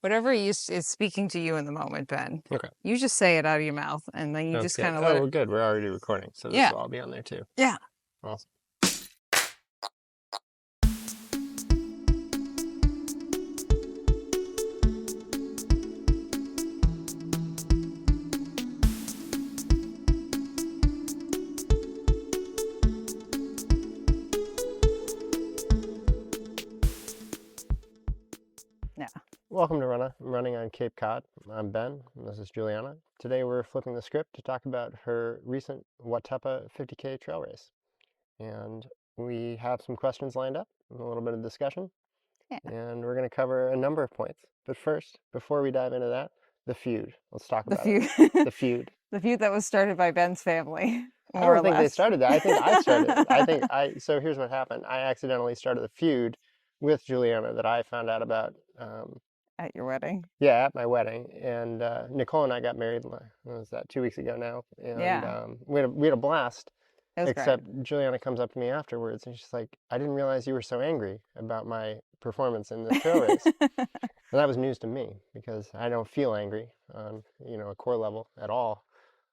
Whatever is speaking to you in the moment, Ben. Okay. You just say it out of your mouth, and then you Sounds just good. kind of let Oh, it. well, good. We're already recording, so this Yeah. will all be on there too. Yeah. Awesome. Yeah. Welcome to Runnah. I'm running on Cape Cod. I'm Ben, and this is Juliana. Today we're flipping the script to talk about her recent Watuppa 50K trail race. And we have some questions lined up, and a little bit of discussion, Yeah. and we're going to cover a number of points. But first, before we dive into that, the feud. Let's talk The about it. feud. The feud. The feud that was started by Ben's family, I more or don't think they less. started that. I think I started it. So here's what happened. I accidentally started the feud with Juliana that I found out about, At your wedding. yeah, at my wedding. And Nicole and I got married, what was that, 2 weeks ago now? And Yeah. we had a blast, It was great. except Juliana comes up to me afterwards and she's like, I didn't realize you were so angry about my performance in this trail race. And that was news to me because I don't feel angry on, a core level at all.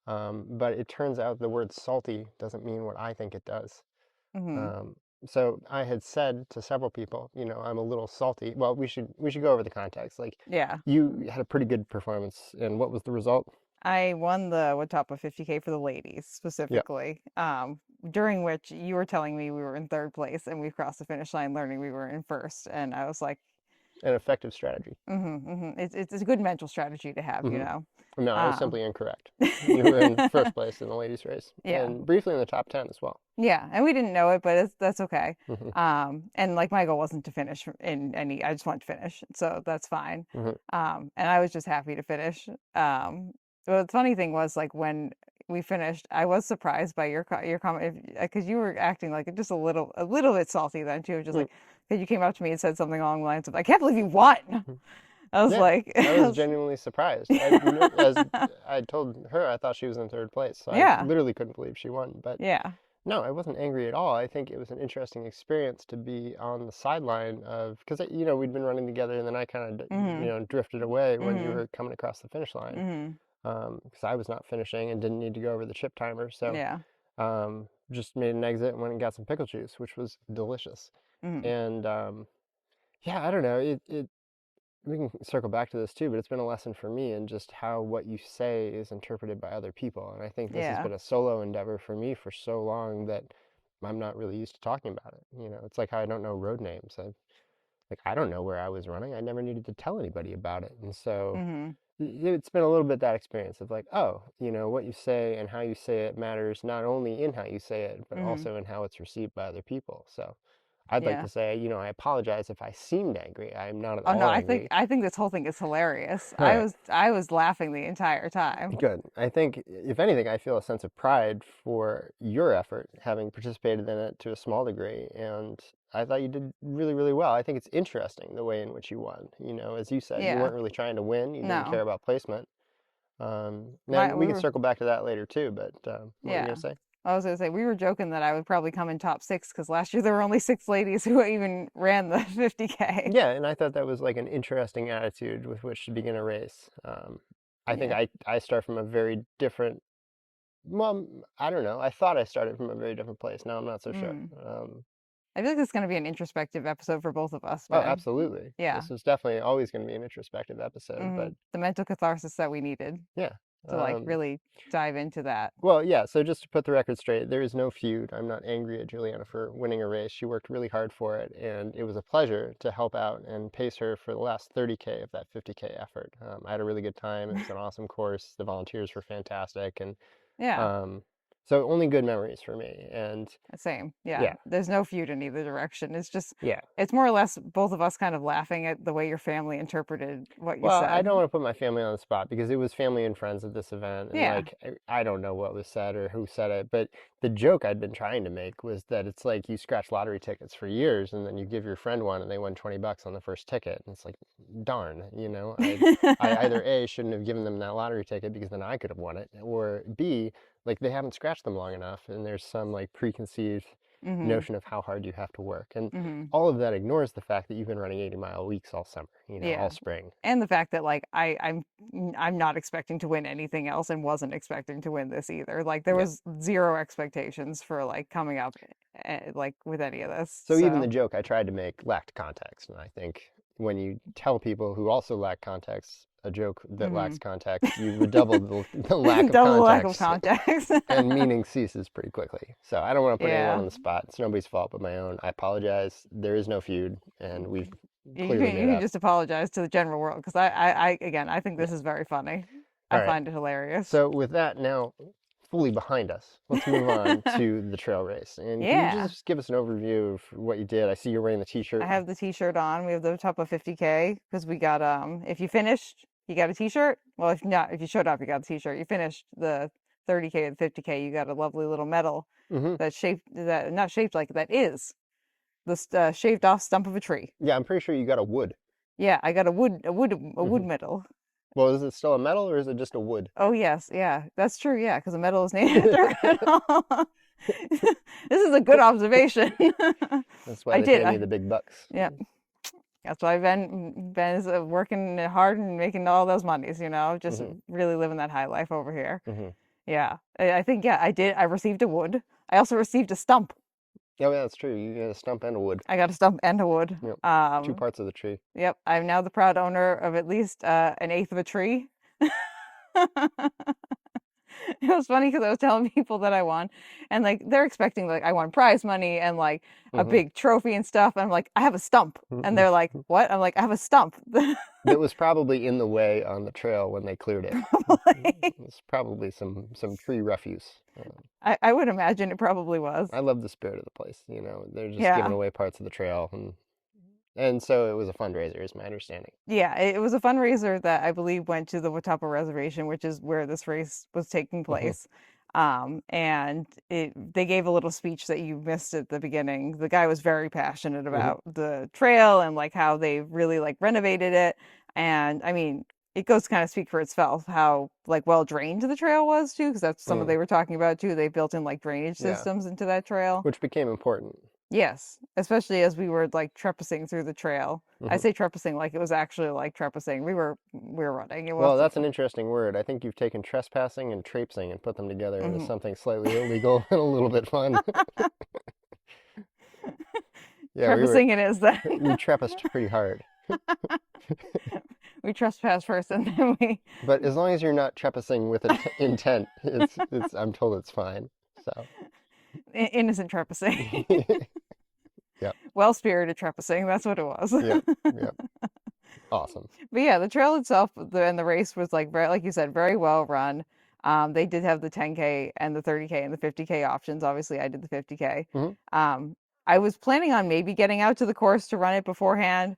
But it turns out the word salty doesn't mean what I think it does. Hmm. Um, so I had said to several people, I'm a little salty. Well, we should go over the context. Like, Yeah. you had a pretty good performance, and what was the result? I won the Watuppa 50K for the ladies Yeah, specifically, during which you were telling me we were in third place and we crossed the finish line learning we were in first. And I was like, an effective strategy. It's a good mental strategy to have, you hmm know. No, I was Um, simply incorrect. You were in first place in the ladies' race, yeah, and briefly in the top 10 as well. yeah, and we didn't know it, but that's okay. hmm And like my goal wasn't to finish in any, I just wanted to finish, so that's fine. hmm And I was just happy to finish. But the funny thing was like when we finished, I was surprised by your comment because you were acting like just a little bit salty then too, just like because you came up to me and said something along the lines of, "I can't believe you won." I was Yeah, like, I was genuinely surprised. As I told her, I thought she was in third place, so I yeah, literally couldn't believe she won. But yeah. no, I wasn't angry at all. I think it was an interesting experience to be on the sideline of, because we'd been running together, and then I kind of Mhm. drifted away when you Mhm. were coming across the finish line, Mhm. because I was not finishing and didn't need to go over the chip timer. So Yeah. just made an exit and went and got some pickle juice, which was delicious. Mhm. And yeah, I don't know. It we can circle back to this too, but it's been a lesson for me in just how what you say is interpreted by other people. And I think this has Yeah. been a solo endeavor for me for so long that I'm not really used to talking about it. It's like how I don't know road names. I don't know where I was running. I never needed to tell anybody about it. And so Mhm. it's been a little bit that experience of like, oh, what you say and how you say it matters not only in how you say it, but Mhm. also in how it's received by other people. So I'd like Yeah. to say, I apologize if I seemed angry. I'm not at Oh no, all I think angry. I think this whole thing is hilarious. All right. I was laughing the entire time. Good. I think, if anything, I feel a sense of pride for your effort, having participated in it to a small degree. And I thought you did really, really well. I think it's interesting the way in which you won. As you said, you Yeah. weren't really trying to win, you didn't care No. about placement. Now, My we we can were circle back to that later too, but what were you yeah. going to say? I was gonna say we were joking that I would probably come in top six because last year there were only six ladies who even ran the 50K. Yeah, and I thought that was like an interesting attitude with which to begin a race. I think Yeah. I start from a very different, well, I don't know. I thought I started from a very different place. Now I'm not so sure. Mm. I feel like this is gonna be an introspective episode for both of us, Oh, Ben. absolutely. Yeah. This is definitely always going to be an introspective episode, but The mental catharsis that we needed yeah. to like Um, really dive into that. well, yeah, so just to put the record straight, there is no feud. I'm not angry at Juliana for winning a race. She worked really hard for it, and it was a pleasure to help out and pace her for the last 30K of that 50K effort. I had a really good time. It was an awesome course. The volunteers were fantastic, and Yeah. um, so only good memories for me. And Same. Yeah. yeah, There's no feud in either direction. It's just, yeah. it's more or less both of us kind of laughing at the way your family interpreted what you Well, I said. don't want to put my family on the spot because it was family and friends at this event, and Yeah. like I don't know what was said or who said it, but the joke I'd been trying to make was that it's like you scratch lottery tickets for years, and then you give your friend one, and they won $20 on the first ticket, and it's like, darn, I either A, shouldn't have given them that lottery ticket because then I could have won it, or B, like they haven't scratched them long enough, and there's some like preconceived notion of how hard you have to work. And Mm-hmm. all of that ignores the fact that you've been running 80-mile weeks all summer, you know, Yeah. all spring. And the fact that like I'm not expecting to win anything else and wasn't expecting to win this either. Like there Yeah. was zero expectations for like coming up like with any of this. So even the So joke I tried to make lacked context. And I think when you tell people who also lack context a joke that lacks context, you redouble the lack of double the lack of context. context. And meaning ceases pretty quickly. So I don't want to put anyone Yeah. on the spot. It's nobody's fault but my own. I apologize. There is no feud, and we've You clearly can made up. just apologize to the general world because I again I think Yeah. this is very funny. All I right. find it hilarious. So with that now fully behind us, let's move on to the trail race. And can you Yeah. just give us an overview of what you did? I see you're wearing the t-shirt. I have the t-shirt on. We have the Watuppa 50K because we got if you finished, you got a t-shirt. Well, if not, if you showed up, you got a t-shirt. You finished the 30K and 50K, you got a lovely little medal Mm-hmm. that's shaped that not shaped like that is the shaved off stump of a tree. Yeah, I'm pretty sure you got a wood. Yeah, I got a wood Mm-hmm. medal. Well, is it still a medal or is it just a wood? Oh yes, yeah, that's true. Yeah, because a medal is named after a medal. This is a good observation. That's why I they did. pay me the big bucks. Yeah, that's why Ben is working hard and making all those monies. You know, just really living that high life over here. Mm-hmm. Yeah, I think yeah, I did. I received a wood. I also received a stump. Oh, yeah, that's true. You got a stump and a wood. I got a stump and a wood. Yep. 2 parts of the tree. Yep, I'm now the proud owner of at least an eighth of a tree. It was funny because I was telling people that I won, and like they're expecting like I won prize money and like a big trophy and stuff. And I'm like, I have a stump, and they're like, what? I'm like, I have a stump. That was probably in the way on the trail when they cleared it. It was probably some tree refuse. I would imagine it probably was. I love the spirit of the place. You know, they're just Yeah. giving away parts of the trail, and so it was a fundraiser, is my understanding. Yeah, it was a fundraiser that I believe went to the Watuppa Reservation, which is where this race was taking place. And they gave a little speech that you missed at the beginning. The guy was very passionate about the trail and like how they really like renovated it. And I mean, it goes to kind of speak for itself how like well drained the trail was too, because that's something they were talking about too. They built in like drainage systems into that trail, which became important. Yes, especially as we were like trespassing through the trail. I say trespassing like it was actually like trespassing. We were running. It Well, that's an interesting word. I think you've taken trespassing and traipsing and put them together into something slightly illegal and a little bit fun. Yeah, trespassing it is that we trespassed pretty hard. We trespassed first and then we. But as long as you're not trespassing with intent, it's I'm told it's fine. So. Innocent trespassing. Yeah. Well-spirited trespassing. That's what it was. Yeah. Awesome. But yeah, the trail itself and the race was like very, like you said, very well run. They did have the 10K and the 30K and the 50K options. Obviously, I did the 50K. I was planning on maybe getting out to the course to run it beforehand.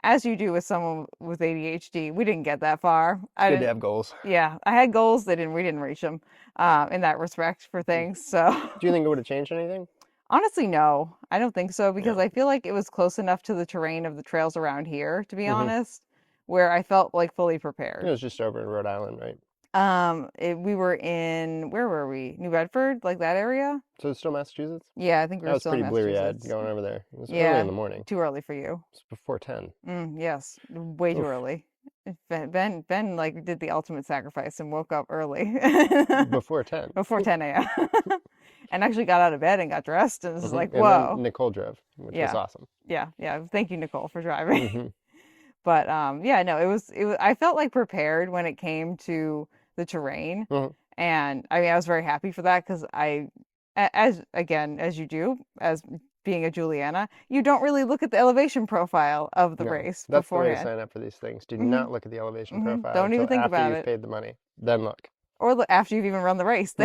As you do with someone with ADHD, we didn't get that far. It's good to have goals. Yeah, I had goals. We didn't reach them in that respect for things. So, do you think it would have changed anything? Honestly, no, I don't think so because I feel like it was close enough to the terrain of the trails around here, to be honest, where I felt like fully prepared. It was just over in Rhode Island, right? We were in, where were we? New Bedford, like that area? So it's still Massachusetts? Yeah, I think we were still in Massachusetts. That was pretty bleary-eyed going over there. It was early in the morning. Too early for you. It's before 10. Yes, way too early. Ben like did the ultimate sacrifice and woke up early. Before 10. Before 10 a.m. And actually got out of bed and got dressed and was like, and whoa. then Nicole drove, which was awesome. Yeah. Thank you, Nicole, for driving. But yeah, no, it was I felt like prepared when it came to the terrain. And I mean, I was very happy for that because as you do, as being a Juliana, you don't really look at the elevation profile of the race that's beforehand. The way to sign up for these things. Do not look at the elevation profile. Don't even think about it. After you've paid the money, then look. Or after you've even run the race.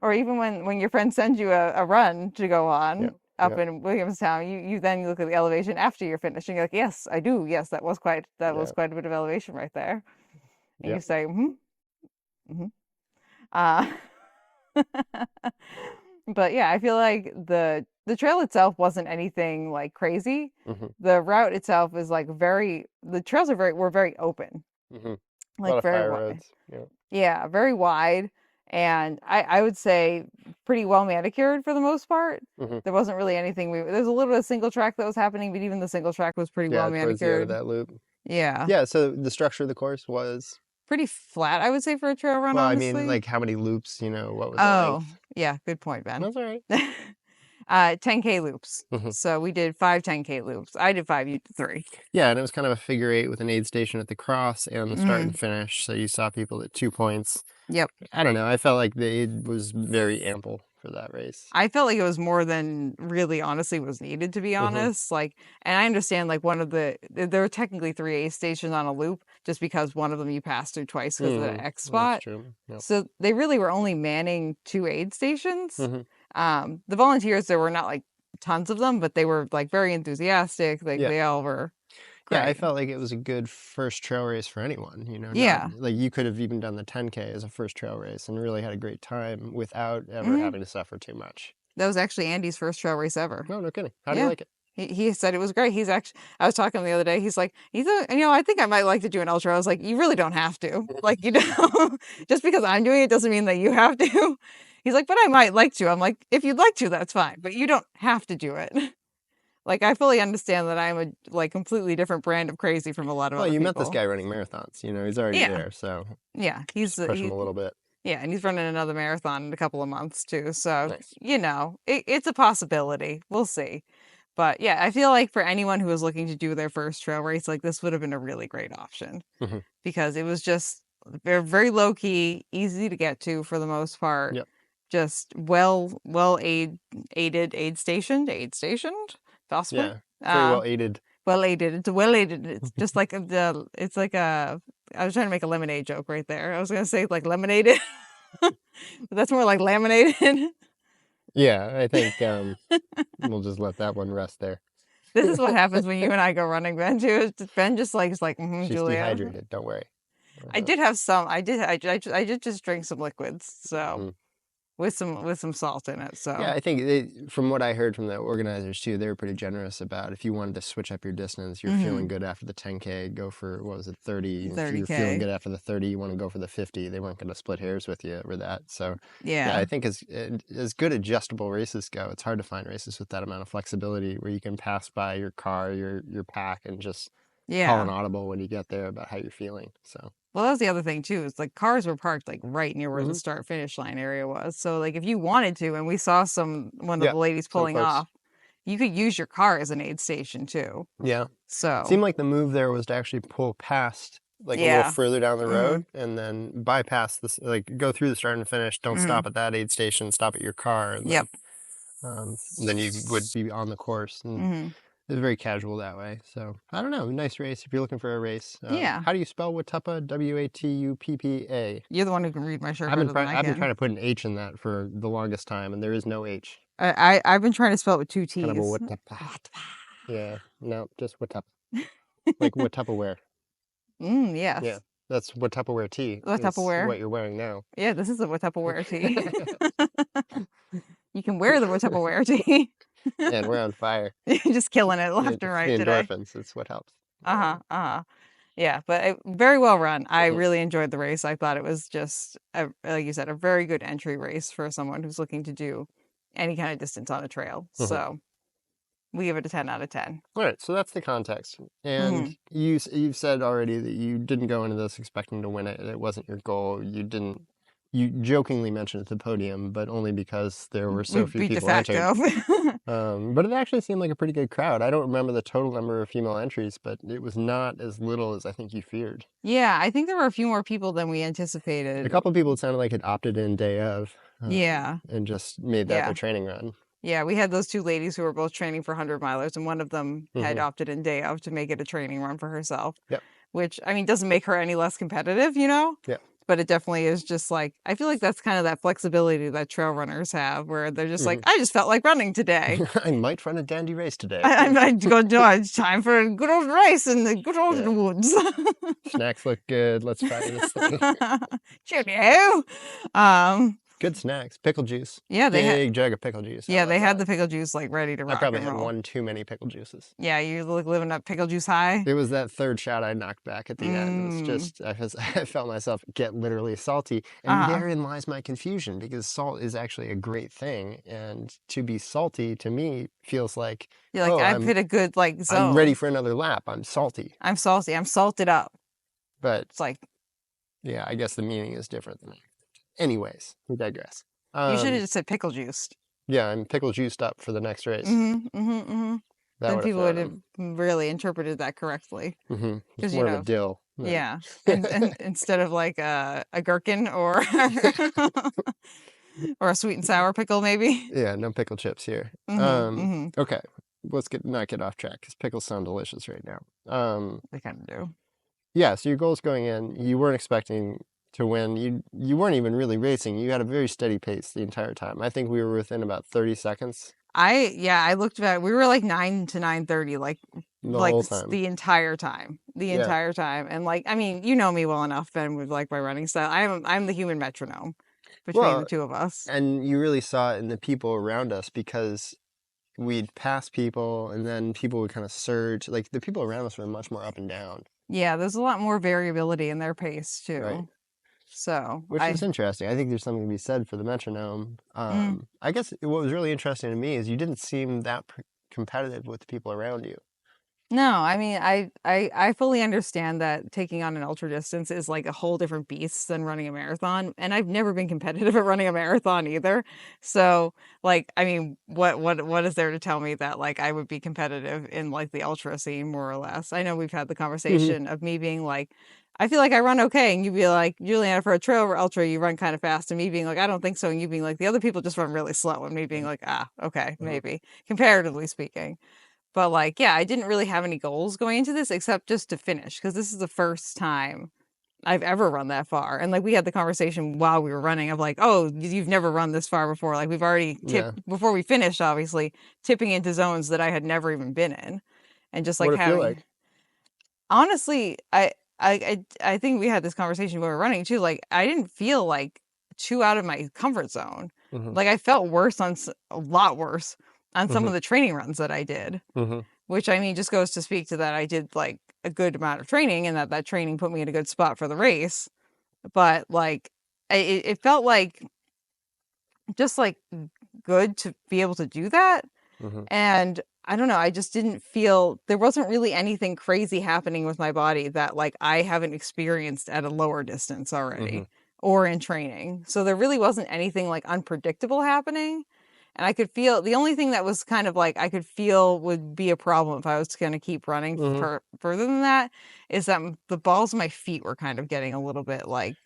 Or even when your friend sends you a run to go on up in Williamstown, you then look at the elevation after you're finished and you're like, yes, I do. Yes, that was quite a bit of elevation right there. And you say, But yeah, I feel like the trail itself wasn't anything like crazy. The route itself is like the trails were very open. A Like lot of very fire wide. roads. Yeah, very wide. And I would say pretty well manicured for the most part. Hmm. There wasn't really anything there's a little bit of single track that was happening, but even the single track was pretty well Yeah, towards the end of manicured. that loop. Yeah. Yeah, so the structure of the course was, Pretty flat, I would say, for a trail run, well, I mean, honestly. like how many loops, what was the Oh, length? yeah, good point, Ben. That's all right. 10K loops. Hmm. So we did 5 10K loops. I did 5, you did 3. Yeah, and it was kind of a figure eight with an aid station at the cross and the start Hmm. and finish. So you saw people at 2 points. Yep. I don't know. I felt like the aid was very ample for that race. I felt like it was more than really honestly was needed, to be Hmm. honest. Like, and I understand like there were technically 3 aid stations on a loop just because one of them you passed through twice because of the X That's spot. true. Yep. So they really were only manning 2 aid stations. Hmm. The volunteers, there were not like tons of them, but they were like very enthusiastic. Like Yeah. they all were Yeah, I great. felt like it was a good first trail race for anyone, not Yeah. like you could have even done the 10K as a first trail race and really had a great time without ever Hmm. having to suffer too much. That was actually Andy's first trail race ever. No, no kidding. How do you Yeah. like it? He said it was great. He's actually, I was talking to him the other day. He's like, I think I might like to do an ultra. I was like, you really don't have to. Like, just because I'm doing it doesn't mean that you have to. He's like, but I might like to. I'm like, if you'd like to, that's fine, but you don't have to do it. Like, I fully understand that I'm a like completely different brand of crazy from a lot of Well, other you met this people. guy running marathons. He's already Yeah. there, so Yeah. just push him a little bit. Yeah, and he's running another marathon in a couple of months too. So, Nice. it's a possibility. We'll see. But yeah, I feel like for anyone who was looking to do their first trail race, like this would have been a really great option Hmm. because it was just very, very low key, easy to get to for the most part. Yep. Just aid stationed, possibly. Yeah. Very Uh, well aided. well aided. It's well aided. It's just like it's like a. I was trying to make a lemonade joke right there. I was gonna say like lemonade, but that's more like laminated. Yeah, I think we'll just let that one rest there. This is what happens when you and I go running, Ben. Too. Ben just like is like, She's Julia. dehydrated. Don't worry. I did have some. I did just drink some liquids, so Mm. with some salt in it. So Yeah, I think from what I heard from the organizers too, they were pretty generous about if you wanted to switch up your distance, you're feeling good after the 10K, go for, what was it, 30? If you're feeling 30K. good after the 30, you want to go for the 50. They weren't going to split hairs with you over that. So yeah, Yeah. I think as good adjustable races go, it's hard to find races with that amount of flexibility where you can pass by your car, your pack, and just call an Yeah. audible when you get there about how you're feeling. So Well, that was the other thing too, is like cars were parked like right near where the start finish line area was. So like if you wanted to, and we saw one of yeah, the ladies some pulling folks. off, you could use your car as an aid station too. Yeah. So Seemed like the move there was to actually pull past, like a little yeah. further down the Mhm. road, and then bypass this, like go through the start and finish. Don't stop Mhm. at that aid station. Stop at your car, and Yep. then you would be on the course. And Mhm. it was very casual that way. So I don't know. Nice race if you're looking for a race. Yeah. How do you spell Watuppa? Watuppa. You're the one who can read my shirt I've better been than I I've been can. trying to put an H in that for the longest time, and there is no H. I've been trying to spell it with 2 T's. Kind of a Watuppa. Yeah. No, just Watuppa. Like Watupperware. Yes. Yeah. That's what Tupperware tea What is Tupperware? what you're wearing now. Yeah, this is a Watuppa tea. You can wear the Watuppa tea. And we're on fire. You're just killing it left It's and right the today. endorphins. It's what helps. Yeah, but very well run. I Mhm. really enjoyed the race. I thought it was just, like you said, a very good entry race for someone who's looking to do any kind of distance on a trail. Mhm. So we give it a 10 out of 10. All right, so that's the context. And you've said already that you didn't go into this expecting to win it. It wasn't your goal. You jokingly mentioned at the podium, but only because there were so We few beat de people entered. facto. But it actually seemed like a pretty good crowd. I don't remember the total number of female entries, but it was not as little as I think you feared. Yeah, I think there were a few more people than we A anticipated. couple of people, it sounded like, had opted in day of. Yeah. And just made that Yeah. their training run. Yeah, we had those 2 ladies who were both training for 100 milers, and one of them had Mhm. opted in day of to make it a training run for herself. Yep. Which, I mean, doesn't make her any less competitive, Yep. But it definitely is just like, I feel like that's kind of that flexibility that trail runners have, where they're just like, I just felt like running today. I might run a dandy race today. I might go do it. It's time for a good old race in the good old Yeah. woods. Snacks look good. Let's try this thing. Cheerio. Good snacks. Pickle juice. Yeah, they had. Big jug of pickle juice. I Yeah, love they had that. the pickle juice like ready to I rock probably and had roll. one too many pickle juices. Yeah, you like living up pickle juice high. It was that third shot I knocked back at the end. It was just, I felt myself get literally salty. And therein lies my confusion, because salt is actually a great thing. And to be salty to me feels like, You're like, oh, I've hit a good like I'm ready zone. for another lap. I'm salty. I'm salty. I'm salted up. But It's like, yeah, I guess the meaning is different than that. Anyways, we digress. you should have just said pickle juiced. Yeah, I'm pickle juiced up for the next race. That Then would have people would thrown have him. really interpreted that correctly. It's Because more of a dill. yeah, and instead of like a gherkin or or a sweet and sour pickle, maybe. Yeah, no pickle chips here. Okay, let's not get off track, because pickles sound delicious right now. They kind of do. Yeah, so your goals going in, you weren't expecting to win. You weren't even really racing. You had a very steady pace the entire time. I think we were within about 30 seconds I looked back. We were like 9 to 9:30, like the whole time. the entire time, entire time. And like, I mean, you know me well enough, Ben, with like my running style. I'm the human metronome between the two of us. And you really saw it in the people around us, because we'd pass people and then people would kind of surge. Like, the people around us were much more up and down. Yeah, there's a lot more variability in their pace too. Right. So, which is interesting. I think there's something to be said for the metronome. I guess what was really interesting to me is you didn't seem that competitive with the people around you. No, I mean, I fully understand that taking on an ultra distance is like a whole different beast than running a marathon, and I've never been competitive at running a marathon either. So, like, I mean, what is there to tell me that like I would be competitive in like the ultra scene, more or less? I know we've had the conversation of me being like, I feel like I run okay, and you'd be like, Juliana, for a trail or ultra, you run kind of fast, and me being like, I don't think so, and you being like, the other people just run really slow, and me being like, okay, maybe, comparatively speaking. But like, yeah, I didn't really have any goals going into this except just to finish, because this is the first time I've ever run that far. And like, we had the conversation while we were running of like, oh, you've never run this far before. Like, we've already tipped before we finished, obviously, tipping into zones that I had never even been in. And just like what did it feel like? Honestly, I think we had this conversation when we were running too. Like, I didn't feel like too out of my comfort zone. Like, I felt worse a lot worse on some of the training runs that I did, which I mean, just goes to speak to that I did like a good amount of training, and that training put me in a good spot for the race. But like, it felt like just like good to be able to do that. And I don't know, I just didn't feel, there wasn't really anything crazy happening with my body that like I haven't experienced at a lower distance already or in training. So there really wasn't anything like unpredictable happening. And I could feel, the only thing that was kind of like I could feel would be a problem if I was going to keep running further than that, is that the balls of my feet were kind of getting a little bit like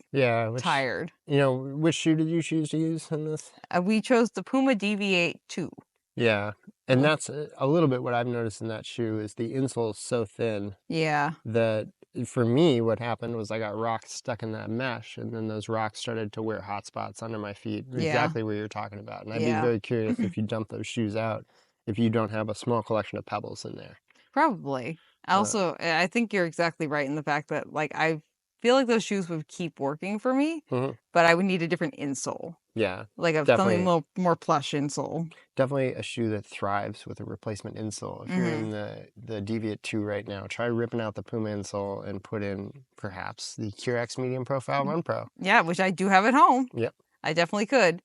tired. You know, which shoe did you choose to use in this? We chose the Puma Deviate 2. Yeah, and that's a little bit what I've noticed in that shoe, is the insole is so thin. Yeah. That for me, what happened was I got rocks stuck in that mesh, and then those rocks started to wear hot spots under my feet. Exactly what you're talking about. And I'd be very curious if you dump those shoes out, if you don't have a small collection of pebbles in there. Probably. Also, I think you're exactly right in the fact that like I feel like those shoes would keep working for me, but I would need a different insole. Yeah, like something more plush insole. Definitely a shoe that thrives with a replacement insole. If you're in the Deviate 2 right now, try ripping out the Puma insole and put in perhaps the Curex Medium Profile Run Pro. Yeah, which I do have at home. Yep. I definitely could.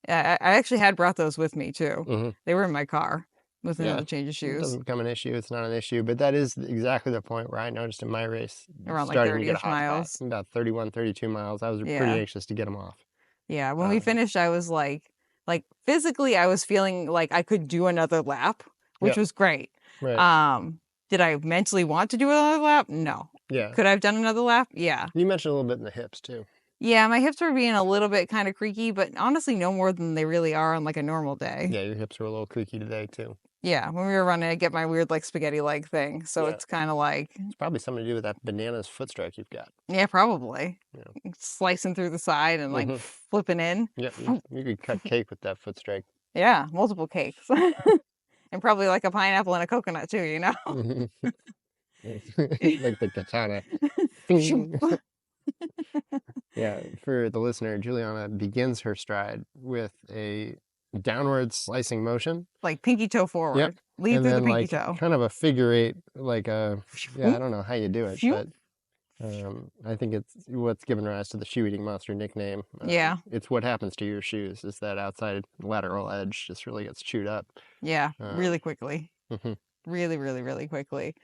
I actually had brought those with me too. They were in my car with another change of shoes. It doesn't become an issue. It's not an issue. But that is exactly the point where I noticed in my race, around like 30-ish miles. About 31, 32 miles. I was pretty anxious to get them off. Yeah, when we finished, I was like physically, I was feeling like I could do another lap, which was great. Right. Did I mentally want to do another lap? No. Yeah. Could I have done another lap? Yeah. You mentioned a little bit in the hips too. Yeah, my hips were being a little bit kind of creaky, but honestly, no more than they really are on like a normal day. Yeah, your hips were a little creaky today too. Yeah, when we were running, I get my weird like spaghetti leg thing, so it's kind of like it's probably something to do with that bananas foot strike you've got. Yeah, probably. Yeah. Slicing through the side and like flipping in. Yep, you could cut cake with that foot strike. Yeah, multiple cakes, and probably like a pineapple and a coconut too. You know, like the katana. Yeah, for the listener, Juliana begins her stride with a downward slicing motion. Like pinky toe Yep. forward. Lead And through the then pinky like toe. kind of a figure eight, like a, yeah, I Phoom, don't know how you do it, phoom. but I think it's what's given rise to the shoe eating monster nickname. Yeah. It's what happens to your shoes is that outside lateral edge just really gets chewed up. Yeah. Um, Really quickly. mhm. Really, really, really quickly.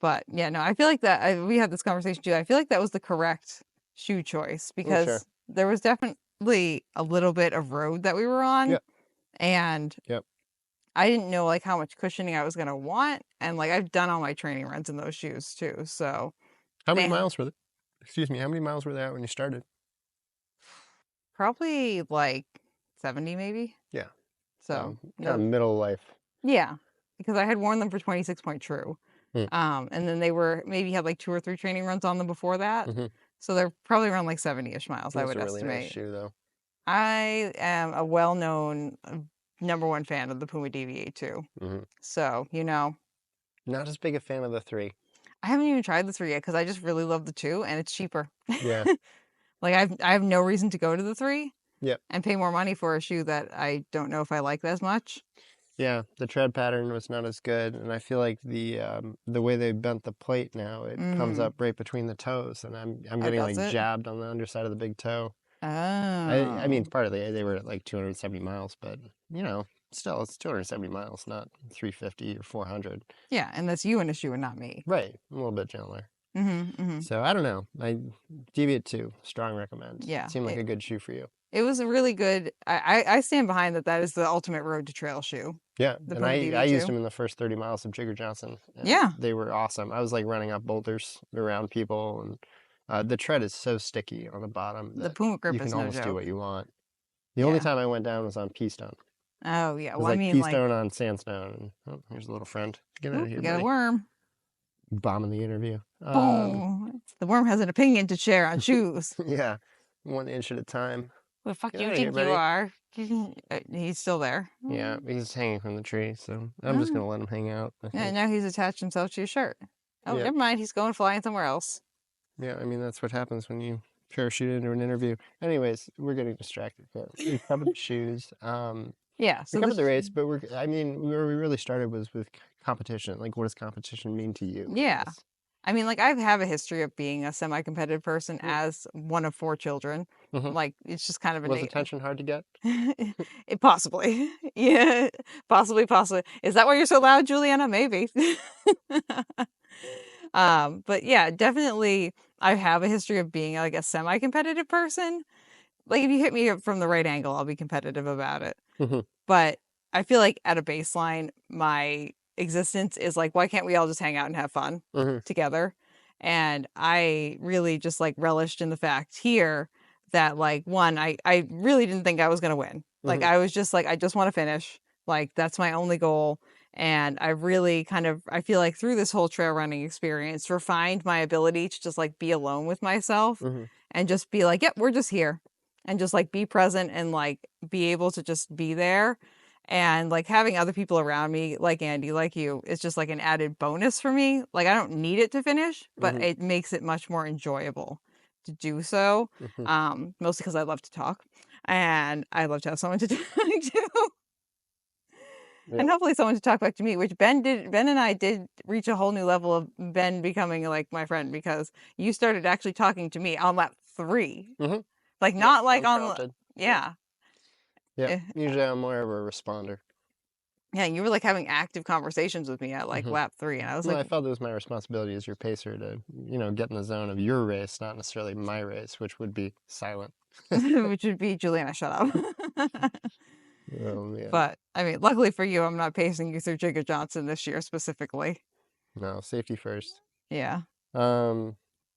But yeah, no, I feel like we had this conversation too. I feel like that was the correct shoe choice Oh, sure. because there was definitely a little bit of road that we were on, Yep. and Yep. I didn't know like how much cushioning I was gonna want, and like I've done all my training runs in those shoes too. So How many they miles were they? Excuse me. How many miles were they out when you started? probably like 70 maybe. Yeah. So Kind of no, middle life. yeah, because I had worn them for 26 point true. Mm. And then they were maybe had like 2 or 3 training runs on them before that. Hmm. So they're probably around like 70-ish miles, I That's would a really nice estimate. shoe, though. I am a well-known #1 fan of the Puma DV82. Hmm. So, Not as big a fan of the 3. I haven't even tried the 3 yet because I just really love the 2 and it's cheaper. Yeah. Like I have no reason to go to the 3 Yep. and pay more money for a shoe that I don't know if I like as much. Yeah, the tread pattern was not as good, and I feel like the way they bent the plate now, it comes Mm. up right between the toes, and I'm Oh, getting does like it? jabbed on the underside of the big toe. I mean, Oh. partly they were at like 270 miles, but still it's 270 miles, not 350 or 400. Yeah, and that's you in a shoe and not me. Right, a little bit gentler. Mhm. So I don't know. I deviate 2, strong recommend. Yeah. Seemed like a good shoe for you. It was a really good I stand behind that. That is the ultimate road to trail shoe, Yeah, the and Puma I used DB2. them in the first 30 miles of Jigger Johnson, and Yeah. they were awesome. I was like running up boulders around people, and the tread is so sticky on the bottom The that Puma you grip can is no almost do joke. what you want. The only Yeah. time I went down was on pea stone. Oh, yeah. It was Well, I like mean, pea like, stone on sandstone. And, oh, here's a little friend. Get out of oop, here, we got a buddy. worm. Bombing the interview. Boom. The worm has an opinion to share on shoes. Yeah, 1 inch at a time. Who the fuck Get you out of here, think you buddy. are? He's still there. Yeah, he's hanging from the tree, so I'm just Oh. gonna let him hang out, I Yeah, think. now he's attached himself to your shirt. Oh, Yeah, never mind. He's going flying somewhere else. yeah, I mean, that's what happens when you parachute into an interview. Anyways, we're getting distracted, but we covered the shoes. Yeah. We So covered the this. race, but I mean, where we really started was with competition. Like, what does competition mean to you? Yeah. I mean, like, I have a history of being a semi-competitive person Mm. as one of 4 children. Mhm. Like, it's just kind of Was innate. attention hard to get? It possibly. Yeah, possibly. Is that why you're so loud, Juliana? Maybe. But yeah, definitely I have a history of being like a semi-competitive person. Like if you hit me up from the right angle, I'll be competitive about it. Mhm. But I feel like at a baseline, my existence is like, why can't we all just hang out and have fun Mhm. together? And I really just like relished in the fact here that like one, I really didn't think I was gonna win. Like Mhm. I was just like, I just want to finish. Like that's my only goal. And I really I feel like through this whole trail running experience, refined my ability to just like be alone with myself Mhm. and just be like, yep, we're just here. And just like be present and like be able to just be there. And like having other people around me, like Andy, like you, is just like an added bonus for me. Like I don't need it to finish, but Mhm. it makes it much more enjoyable to do so. Mhm. Mostly because I love to talk and I love to have someone to talk to. Yeah. And hopefully someone to talk back to me, which Ben and I did reach a whole new level of Ben becoming like my friend because you started actually talking to me on lap 3. Mhm. Like Yep. not like on Unprompted. Yep. yeah. Yep. Eh, Usually I'm more of a responder. yeah, you were like having active conversations with me at like Mhm. lap 3 and I was Well, like I felt it was my responsibility as your pacer to, get in the zone of your race, not necessarily my race, which would be silent. which would be Juliana, shut up. Oh man. But I mean, luckily for you, I'm not pacing you through Jigger Johnson this year specifically. No, safety first. Yeah. Um,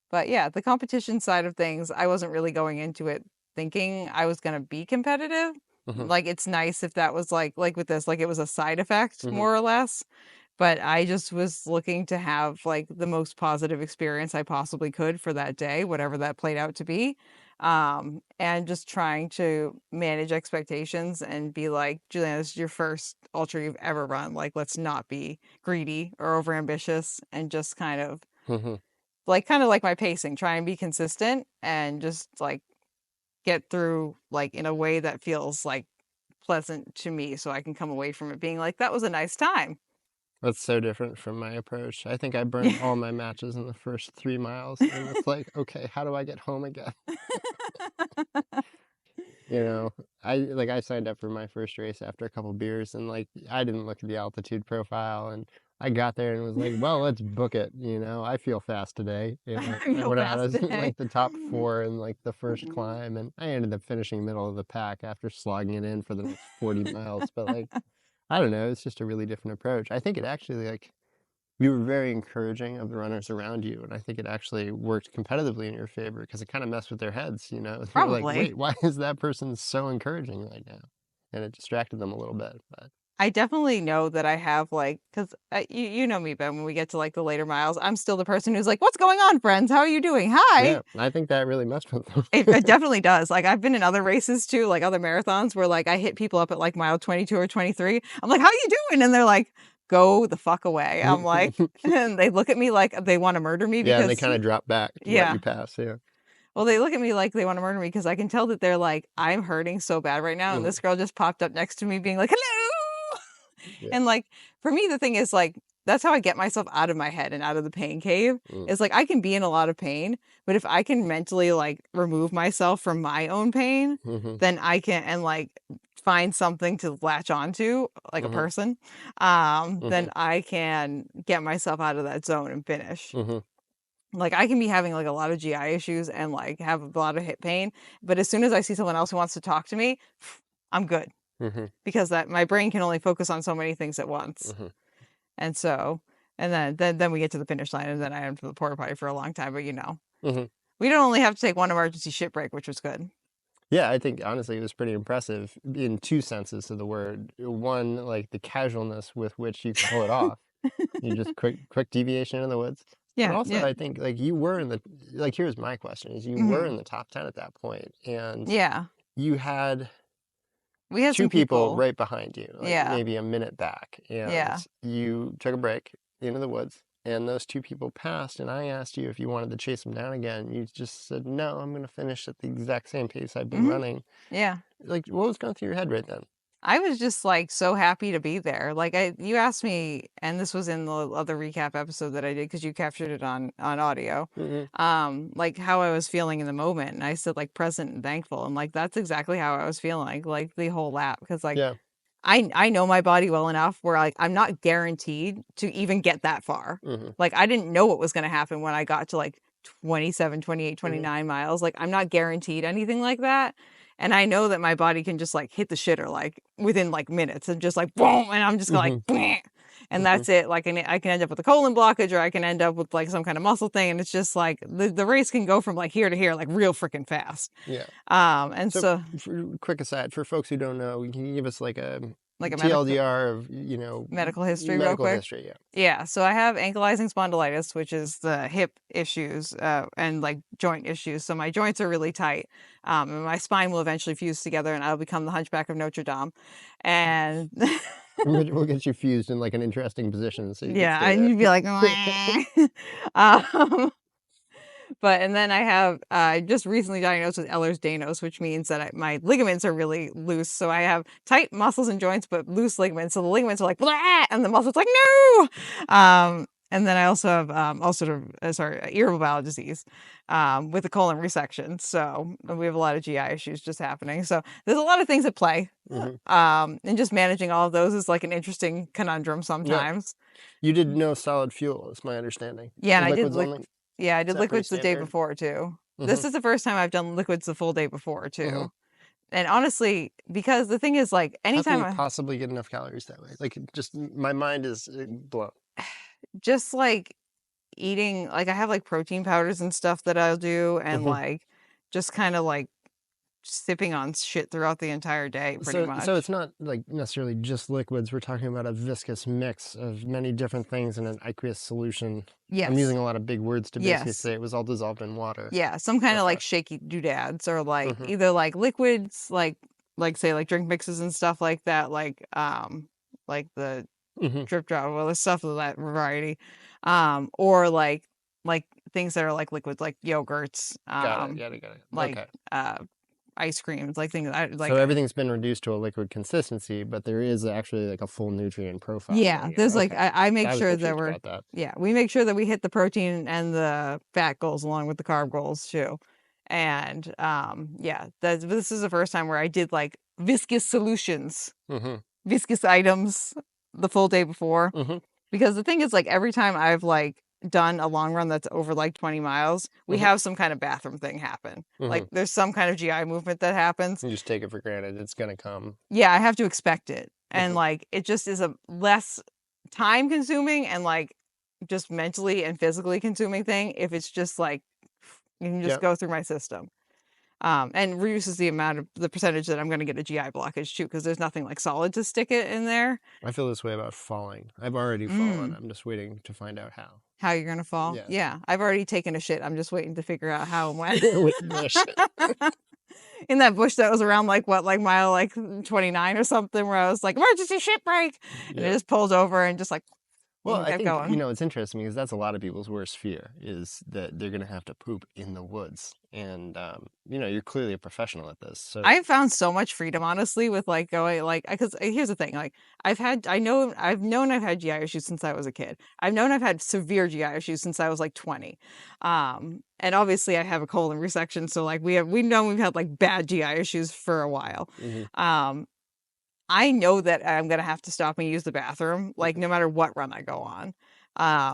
But yeah, the competition side of things, I wasn't really going into it thinking I was going to be competitive. mhm. Like it's nice if that was like with this, like it was a side effect Mhm. more or less. But I just was looking to have like the most positive experience I possibly could for that day, whatever that played out to be. And just trying to manage expectations and be like, Juliana, this is your first ultra you've ever run. Like, let's not be greedy or overambitious and just kind of Mhm. like kind of like my pacing, try and be consistent and just like get through like in a way that feels like pleasant to me so I can come away from it being like that was a nice time. That's so different from my approach. I think I Yeah. burned all my matches in the first 3 miles, and it's like, okay, how do I get home again? You know, I signed up for my first race after a couple beers, and like I didn't look at the altitude profile, and I got there and was like, well, let's book it. I feel fast today. I I feel went out fast as today. like the top four in like the first climb, and I ended up finishing middle of the pack after slogging it in for the next 40 miles. But like, I don't know, it's just a really different approach. I think it actually like you were very encouraging of the runners around you, and I think it actually worked competitively in your favor because it kind of messed with their heads. They're like, Probably. wait, why is that person so encouraging right now? And it distracted them a little bit. But I definitely know that I have like, because you know me, Ben, when we get to like the later miles, I'm still the person who's like, what's going on, friends? How are you doing? Hi. yeah, I think that really messed with them. It definitely does. Like I've been in other races too, like other marathons where like I hit people up at like mile 22 or 23. I'm like, how you doing? And they're like, go the fuck away. I'm like, and they look at me like they want to murder me Yeah, and they because, kind of drop back to let yeah. you pass. Yeah. Well, they look at me like they want to murder me because I can tell that they're like, I'm hurting so bad right now. And Mhm. this girl just popped up next to me being like, hello. Yeah. And like, for me, the thing is like, that's how I get myself out of my head and out of the pain cave. Mm. Is like, I can be in a lot of pain, but if I can mentally like remove myself from my own pain, Mhm. then I can, and like, find something to latch onto, like a Mhm. person, then Mhm. I can get myself out of that zone and finish. Mhm. Like I can be having like a lot of GI issues and like have a lot of hip pain, but as soon as I see someone else who wants to talk to me, I'm good Mhm. because that my brain can only focus on so many things at once. Mhm. And so, and then we get to the finish line, and then I am to the porta potty for a long time. But Mhm. we don't only have to take one emergency shit break, which was good. Yeah, I think honestly it was pretty impressive in two senses of the word. One, like the casualness with which you could pull it off. You just quick deviation in the woods. But Yeah, also yeah, I think like you were in the like here's my question is you were hmm in the top 10 at that point and yeah. you had We had two some people people. right behind you, like Yeah, maybe a minute back, and yeah. you took a break into the woods and those two people passed and I asked you if you wanted to chase them down again. You just said, "No, I'm going to finish at the exact same pace I've been hmm running." Yeah. Like what was going through your head right then? I was just like so happy to be there. Like you asked me, and this was in the other recap episode that I did because you captured it on audio. Mhm. Like how I was feeling in the moment, and I said like present and thankful, and like that's exactly how I was feeling like the whole lap because like Yeah. I know my body well enough where like I'm not guaranteed to even get that far. Mhm. Like I didn't know what was going to happen when I got to like 27, 28, Mhm. 29 miles. Like I'm not guaranteed anything like that. And I know that my body can just like hit the shitter like within like minutes and just like boom, and I'm just going Mhm. like and Mhm. that's it. Like I can end up with a colon blockage or I can end up with like some kind of muscle thing, and it's just like the race can go from like here to here like real freaking fast. Yeah. And So, so quick aside, for folks who don't know, can you give us like a like a TLDR of, medical history real medical quick. history? Yeah. Yeah, so I have ankylosing spondylitis, which is the hip issues and like joint issues. So my joints are really tight, and my spine will eventually fuse together, and I'll become the Hunchback of Notre Dame. And We'll get you fused in like an interesting position so you can yeah, stay and there. you'd be like, um, but and then I have just recently diagnosed with Ehlers-Danlos, which means that my ligaments are really loose. So I have tight muscles and joints, but loose ligaments. So the ligaments are like, blah, and the muscles like, no. And then I also have irritable bowel disease with a colon resection. So we have a lot of GI issues just happening. So there's a lot of things at play. Hmm. And just managing all of those is like an interesting conundrum Yeah. sometimes. You did no solid fuel, is my understanding. Yeah, and I did Liquids only. yeah, I Is did that pretty liquids the day standard? before too. Hmm. This is the first time I've done liquids the full day before Hmm. too. And honestly, because the thing is like How can anytime you I possibly get enough calories that way? Like, just my mind is blown. just like eating like I have like protein powders and stuff that I'll do and Hmm. like just kind of like sipping on shit throughout the entire day pretty So it's much. not like necessarily just liquids. We're talking about a viscous mix of many different things in an aqueous solution. I'm Yes. using a lot of big words to basically Yes. say it was all dissolved in water. Yeah, some kind of Okay. like shaky doodads or like Hmm. either like liquids like say like drink mixes and stuff like the Hmm. drip drop, well, there's stuff of that variety. Or like things that are like liquids, like yogurts, Got it. like Okay. ice creams, like things I So like. everything's been reduced to a liquid consistency, but there is actually like a full nutrient profile Yeah, going in. there's like Okay. I make I was sure that confused we're about that. yeah, we make sure that we hit the protein and the fat goals along with the carb goals too. And yeah, this is the first time where I did like viscous solutions, Mm-hmm. viscous items the full day before. Mm-hmm. Because the thing is like every time I've like done a long run that's over like 20 miles, we Mm-hmm. have some kind of bathroom thing happen. Mm-hmm. Like there's some kind of GI movement that happens. You just take it for granted. It's gonna come. Yeah, I have to expect it. And Mm-hmm. like it just is a less time consuming and like just mentally and physically consuming thing if it's just like you can just Yep. go through my system. And reduces the amount of the percentage that I'm going to get a GI blockage too, because there's nothing like solid to stick it in there. I feel this way about falling. I've already fallen. Mm, I'm just waiting to find out how. how you're going to fall? Yes. Yeah, I've already taken a shit. I'm just waiting to figure out how and when. With the shit. In that bush that was around like what, like mile like 29 or something, where I was like, emergency shit break, and it Yeah. just pulled over and just like Well, I kept think, going. it's interesting because that's a lot of people's worst fear is that they're going to have to poop in the woods. And, you're clearly a professional at this. So, I've found so much freedom, honestly, with like going like because here's the thing, like I've known I've had GI issues since I was a kid. I've known I've had severe GI issues since I was like 20. And obviously I have a colon resection, so like we know we've had like bad GI issues for a while. mhm. I know that I'm gonna have to stop and use the bathroom, like no matter what run I go on.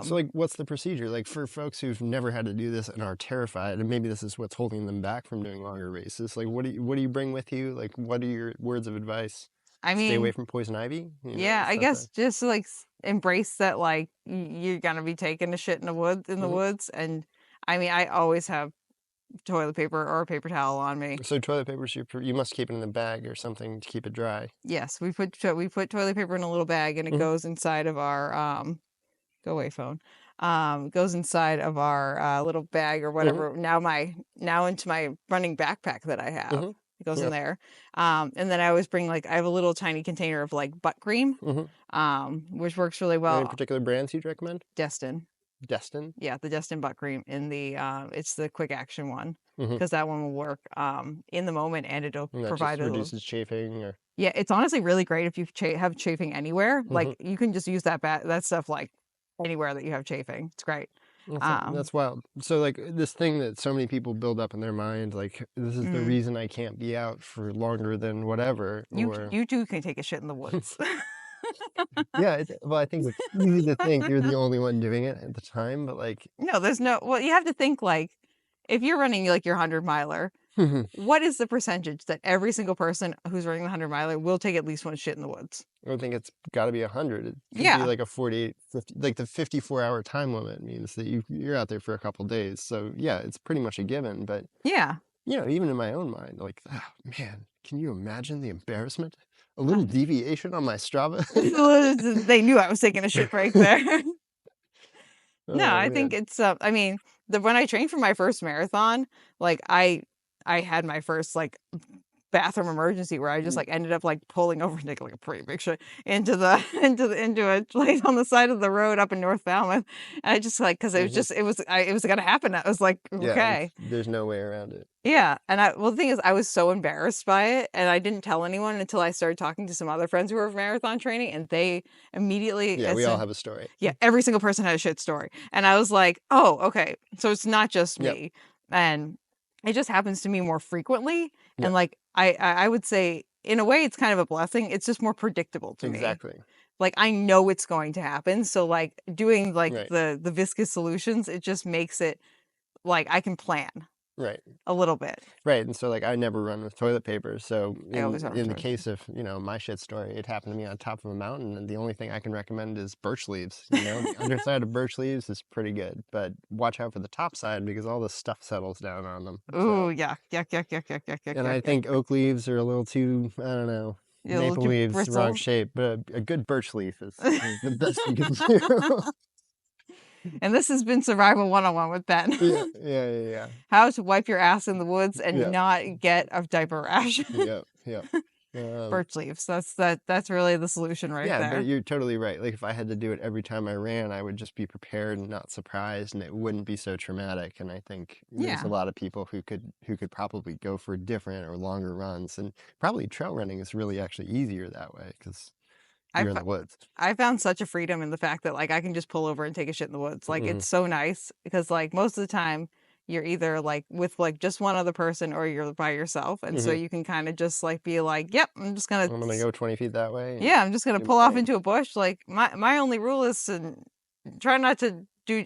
So, like, what's the procedure? Like, for folks who've never had to do this and are terrified, and maybe this is what's holding them back from doing longer races, like, what do you bring with you? Like, what are your words of advice? I Stay away mean, from poison ivy? yeah, I Stuff guess that. just like embrace that like you're gonna be taking a shit in the Hmm. woods, and I mean I always have toilet paper or a paper towel on me. So, toilet paper, you must keep it in the bag or something to keep it dry. Yes, we put toilet paper in a little bag and it Hmm. goes inside of our go away phone. Goes inside of our little bag or Hmm. whatever. Now into my running backpack that I have. Hmm. It goes in Yeah. there. And then I always bring like I have a little tiny container of like butt cream, Hmm. which works really Any well. particular brands you'd recommend? Destin. Destin? Yeah, the Destin butt cream in the it's the quick action one Hmm. because that one will work in the moment and it'll And that just provide a little. reduces chafing or. Yeah, it's honestly really great if you have chafing anywhere. Hmm. Like you can just use that stuff like anywhere that you have chafing. It's great. That's wild. So, like, this thing that so many people build up in their mind, like, this is the Mm, reason I can't be out for longer than whatever, or you too can take a shit in the woods. yeah. Well, I think it's easy to think you're the only one doing it at the time, but like, No, there's no. Well, you have to think like if you're running like your 100 miler, I what is the percentage that every single person who's running the 100 miler will take at least one shit in the woods? don't think it's got to be 100. It could be Yeah, like a 48, 50, like the 54-hour time limit means that you're out there for a couple days. So yeah, it's pretty much a given. But yeah. even in my own mind, like, oh, man, can you imagine the embarrassment? A little deviation on my Strava. They knew I was taking a shit break there. No, Oh I think man. it's I mean, the when I trained for my first marathon, like I had my first like bathroom emergency where I just like ended up like pulling over and taking like a pretty big shit into the into a place on the side of the road up in North Falmouth. And I just like because it was Hmm. just it was gonna happen. I was like, Yeah, okay. there's no way around it. Yeah. And the thing is I was so embarrassed by it and I didn't tell anyone until I started talking to some other friends who were marathon training and they immediately Yeah, as we all soon have a story. yeah, every single person had a shit story. And I was like, oh, okay. So it's not just Yep. me. And it just happens to me more frequently. And Yep. like I would say in a way it's kind of a blessing. It's just more predictable to me. Exactly. Like I know it's going to happen. So like doing like Right. the viscous solutions, it just makes it like I can plan Right. a little bit. Right. And so like I never run with toilet paper. So I always in run in the towards it. case of, my shit story, it happened to me on top of a mountain and the only thing I can recommend is birch leaves. The underside of birch leaves is pretty good, but watch out for the top side because all the stuff settles down on them. Ooh, So yuck, yuck, yuck, yuck, yuck, yuck, yuck, and yuck, I yuck. think oak leaves are a little too, I don't know, Yeah, little maple too leaves, wrong bristles. shape, but a good birch leaf is the best you can do. And this has been Survival 101 with Ben. Yeah, yeah, yeah, yeah. How to wipe your ass in the woods and Yeah. not get a diaper rash. Yep, yep. birch leaves. That's really the solution right Yeah, but there. you're totally right. Like if I had to do it every time I ran, I would just be prepared and not surprised, and it wouldn't be so traumatic. And I think there's a Yeah. lot of people who could probably go for different or longer runs, and probably trail running is really actually easier that way because I you're in the woods. I found such a freedom in the fact that like I can just pull over and take a shit in the woods. Like Hmm. it's so nice because like most of the time you're either like with like just one other person or you're by yourself. And so Hmm. you can kind of just like be like, yep, I'm just gonna I'm gonna go 20 feet that way and yeah, I'm just gonna do my pull off thing. into a bush. Like my only rule is to try not to do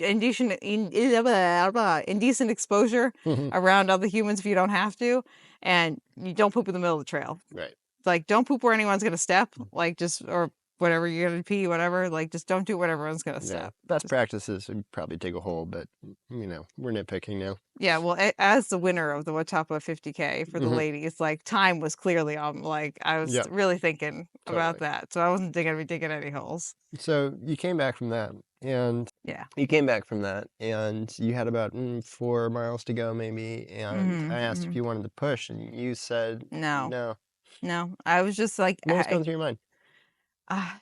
indecent exposure Hmm. around other humans if you don't have to, and you don't poop in the middle of the trail. Right. Like don't poop where anyone's gonna step. Like just or whatever you're gonna pee, whatever. Like just don't do where everyone's gonna Yeah. step. Best Just practices would probably dig a hole, but we're nitpicking now. yeah. Well, as the winner of the Watuppa 50K for the Hmm. ladies, like time was clearly on. Like I was Yep. really thinking about Totally. that, so I wasn't digging any holes. So you came back from that, and Yeah. you had about 4 miles to go, maybe. And I asked if Hmm. you wanted to push, and you said No, no. no. I was just like, What was going through your mind?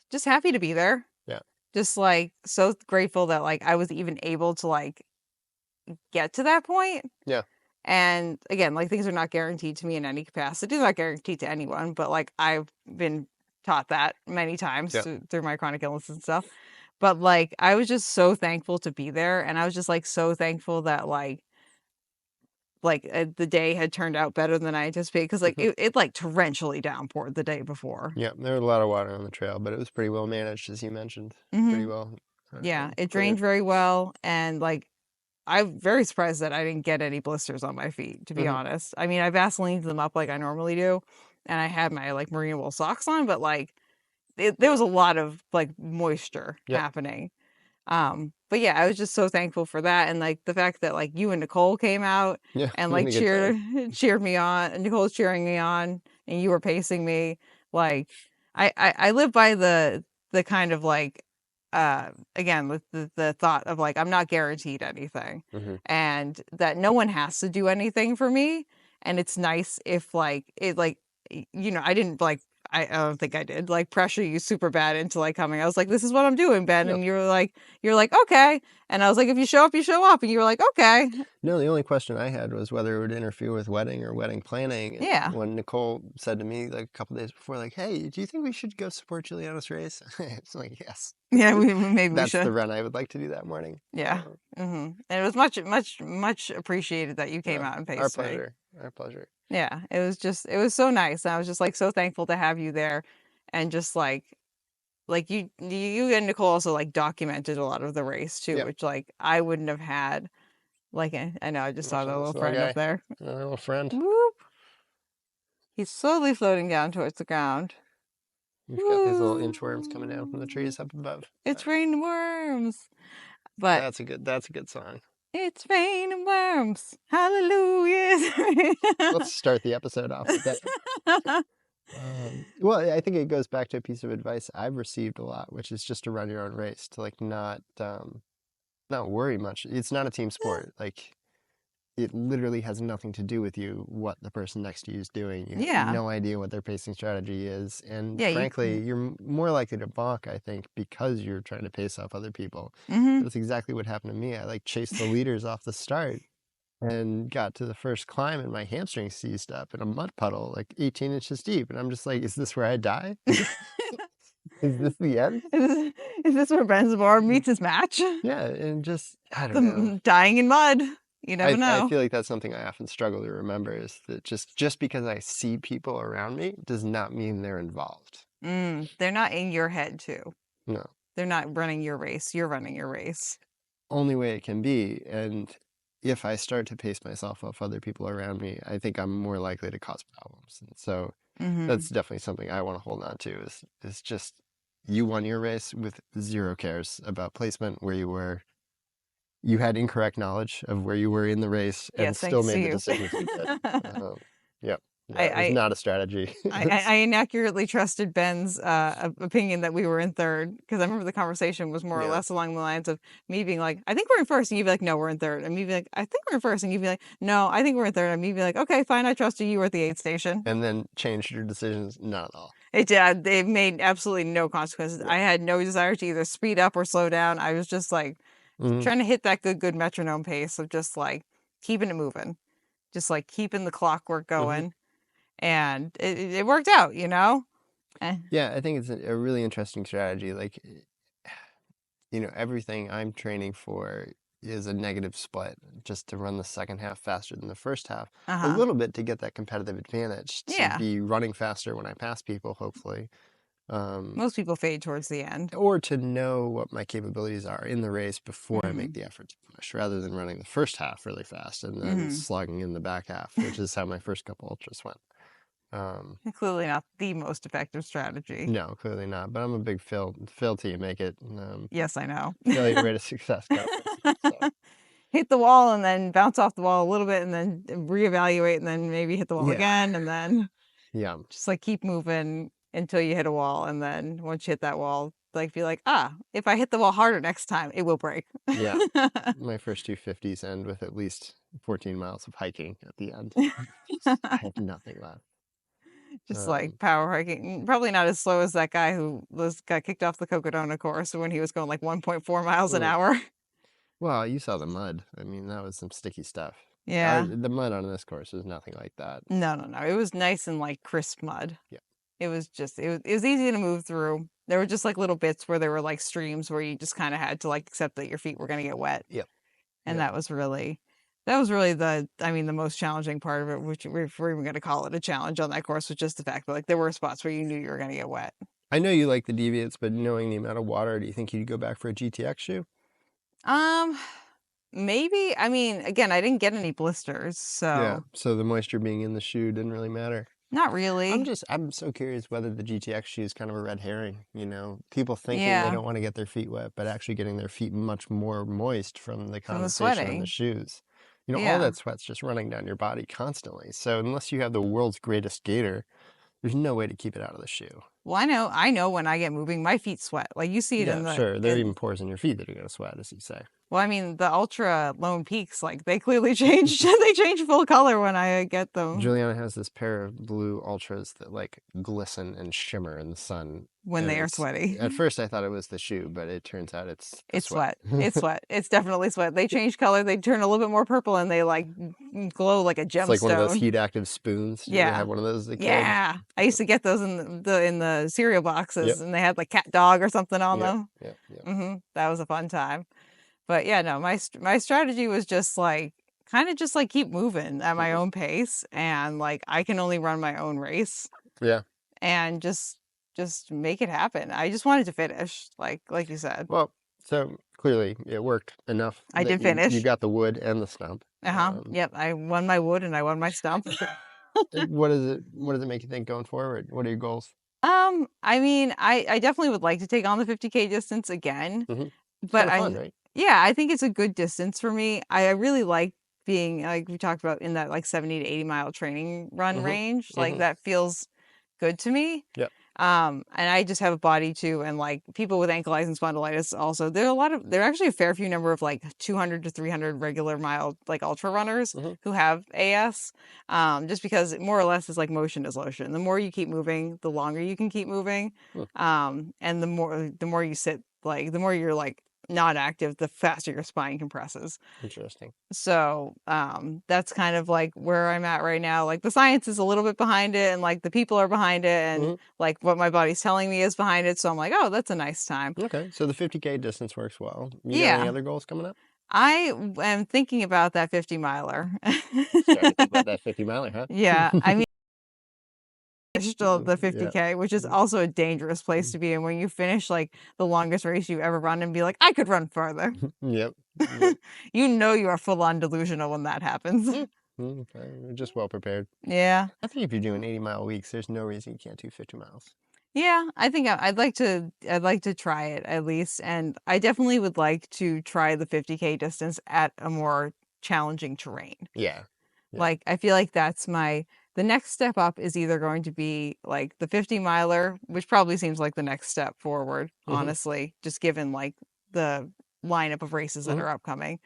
just happy to be there. Yeah. Just like so grateful that like I was even able to like get to that point. Yeah. And again, like things are not guaranteed to me in any capacity. They're not guaranteed to anyone, but like I've been taught that many times Yeah. through my chronic illness and stuff. But like I was just so thankful to be there, and I was just like so thankful that the day had turned out better than I anticipated because like Hmm. it like torrentially downpoured the day before. Yeah. There was a lot of water on the trail, but it was pretty well managed, as you mentioned. Pretty Hmm. well Yeah, it drained cleared. very well, and like I'm very surprised that I didn't get any blisters on my feet, to be Hmm. honest. I mean, I Vaselined them up like I normally do, and I had my like merino wool socks on, but like there was Yeah. a lot of like moisture Yep. happening. But yeah, I was just so thankful for that, and like the fact that like you and Nicole came out Yeah. and We had like a good time. cheered me on, and Nicole was cheering me on, and you were pacing me. Like I live by the kind of like again with the thought of like I'm not guaranteed anything, Hmm. and that no one has to do anything for me, and it's nice if like it like I didn't like I don't think I did like pressure you super bad into like coming. I was like, this is what I'm doing, Ben. No. And you're like, okay. And I was like, if you show up, you show up. And you were like, okay. No, the only question I had was whether it would interfere with wedding or wedding planning. And Yeah. when Nicole said to me like a couple days before, like, "Hey, do you think we should go support Juliana's race?" It's like, yes, Yeah, maybe we that's should. the run I would like to do that morning. Yeah. And it was much appreciated that you came No, out and our paced me. pleasure. Our pleasure. Yeah. It was so nice. And I was just like so thankful to have you there, and just like you and Nicole also like documented a lot of the race too, Yep. which like I wouldn't have had. Like I know I just saw There's the a little little friend up guy, there. a little friend. Whoop. He's slowly floating down towards the ground. We've got these little inchworms coming down from the Woo! trees up above. It's raining worms. But That's a good song. it's raining worms. Hallelujah. Let's start the episode off with that. Well, I think it goes back to a piece of advice I've received a lot, which is just to run your own race, to like not worry much. It's not a team sport. Like it literally has nothing to do with you what the person next to you is doing. You have Yeah. no idea what their pacing strategy is, and Yeah, frankly, you're more likely to balk, I think, because you're trying to pace off other people. mm-hmm. That's exactly what happened to me. I like chased the leaders off the start and got to the first climb and my hamstring seized up in a mud puddle like 18 inches deep, and I'm just like, is this where I die? Is this the end? Is this where Benzemore meets his match? Yeah, and just I don't know. Dying in mud. You never I know. feel like that's something I often struggle to remember, is that just because I see people around me does not mean they're involved. They're not in your head too. No. They're not running your race. You're running your race. Only way it can be. And if I start to pace myself off other people around me, I think I'm more likely to cause problems. And so that's definitely something I want to hold on to, is just you won your race with zero cares about placement, where you were. You had incorrect knowledge of where you were in the race and Yes, still thanks to made the you. decisions you did. Yeah. No, it was not a strategy. I inaccurately trusted Ben's opinion that we were in third, because I remember the conversation was more or Yeah. less along the lines of me being like, I think we're in first, and you'd be like, no, we're in third, and me be like, I think we're in first, and you'd be like, no, I think we're in third, and me be like, okay, fine, I trust you. You were at the aid station. And then changed your decisions? Not at all. It did. It made absolutely no consequences. Yeah. I had no desire to either speed up or slow down. I was just like trying to hit that good metronome pace of just like keeping it moving, just like keeping the clockwork going. And it worked out, you know? Yeah, I think it's a really interesting strategy. Like, everything I'm training for is a negative split, just to run the second half faster than the first half. A little bit to get that competitive advantage, to Yeah. be running faster when I pass people, hopefully. Most people fade towards the end. Or to know what my capabilities are in the race before I make the effort to push, rather than running the first half really fast and then slugging in the back half, which is how my first couple ultras went. Clearly not the most effective strategy. No, clearly not. But I'm a big fail till you make it. Yes, I know. Failure rate of success. So. Hit the wall and then bounce off the wall a little bit and then reevaluate and then maybe hit the wall again and then just like keep moving until you hit a wall, and then once you hit that wall, like be like, if I hit the wall harder next time, it will break. Yeah. My first 250s end with at least 14 miles of hiking at the end. I have nothing left. Just like power hiking. Probably not as slow as that guy who got kicked off the Cocodona course when he was going like 1.4 miles an hour. Well, you saw the mud. I mean, that was some sticky stuff. Yeah. The mud on this course was nothing like that. No. It was nice and like crisp mud. Yeah. It was easy to move through. There were just like little bits where there were like streams where you just kind of had to like accept that your feet were going to get wet. Yep. And that was really the most challenging part of it, which if we're even going to call it a challenge on that course, was just the fact that like there were spots where you knew you were going to get wet. I know you like the deviates, but knowing the amount of water, do you think you'd go back for a GTX shoe? Maybe. I mean, again, I didn't get any blisters, so So the moisture being in the shoe didn't really matter. Not really. I'm so curious whether the GTX shoe is kind of a red herring. People thinking they don't want to get their feet wet, but actually getting their feet much more moist from the condensation in the shoes. All that sweat's just running down your body constantly. So unless you have the world's greatest gaiter, there's no way to keep it out of the shoe. Well, I know when I get moving, my feet sweat. Like you see it in the... Sure. There are even pores in your feet that are going to sweat, as you say. Well, I mean, the Ultra Lone Peaks, like they clearly changed. They change full color when I get them. Juliana has this pair of blue Ultras that like glisten and shimmer in the sun when they are sweaty. At first I thought it was the shoe, but it turns out it's sweat. It's sweat. It's definitely sweat. They change color. They turn a little bit more purple and they like glow like a gemstone. It's like one of those heat active spoons. Did you ever have one of those as a kid? Yeah. I used to get those in the cereal boxes and they had like cat dog or something on them. Yeah. That was a fun time. But yeah, no, my strategy was just like kind of just like keep moving at my own pace, and like I can only run my own race. Yeah. And just make it happen. I just wanted to finish, like you said. Well, so clearly it worked enough. I did finish. You got the wood and the stump. Yep. I won my wood and I won my stump. What does it make you think going forward? What are your goals? I mean, I definitely would like to take on the 50K distance again. But fun, right? Yeah, I think it's a good distance for me. I really like being, like we talked about, in that like 70 to 80 mile training run range. Like that feels good to me. Yep. And I just have a body too, and like people with ankleitis and spondylitis also. There are actually a fair few number of like 200 to 300 regular mile like ultra runners who have AS. Just because more or less is like motion is lotion. The more you keep moving, the longer you can keep moving. And the more you sit, like the more you're like not active, the faster your spine compresses. Interesting. So that's kind of like where I'm at right now. Like the science is a little bit behind it, and like the people are behind it, and like what my body's telling me is behind it. So I'm like, oh, that's a nice time. Okay, so the 50K distance works well. You got any other goals coming up? I am thinking about that 50 miler. Starting to think about that 50 miler, huh? Yeah, I mean, still the 50K, which is also a dangerous place to be in when you finish like the longest race you've ever run and be like, I could run farther. Yep. You know you are full on delusional when that happens. You're just well prepared. Yeah. I think if you're doing 80-mile weeks, there's no reason you can't do 50 miles. Yeah, I think I'd like to try it at least, and I definitely would like to try the 50K distance at a more challenging terrain. Yeah. Like I feel like that's the the next step up is either going to be like the 50 miler, which probably seems like the next step forward, honestly, just given like the lineup of races that are upcoming,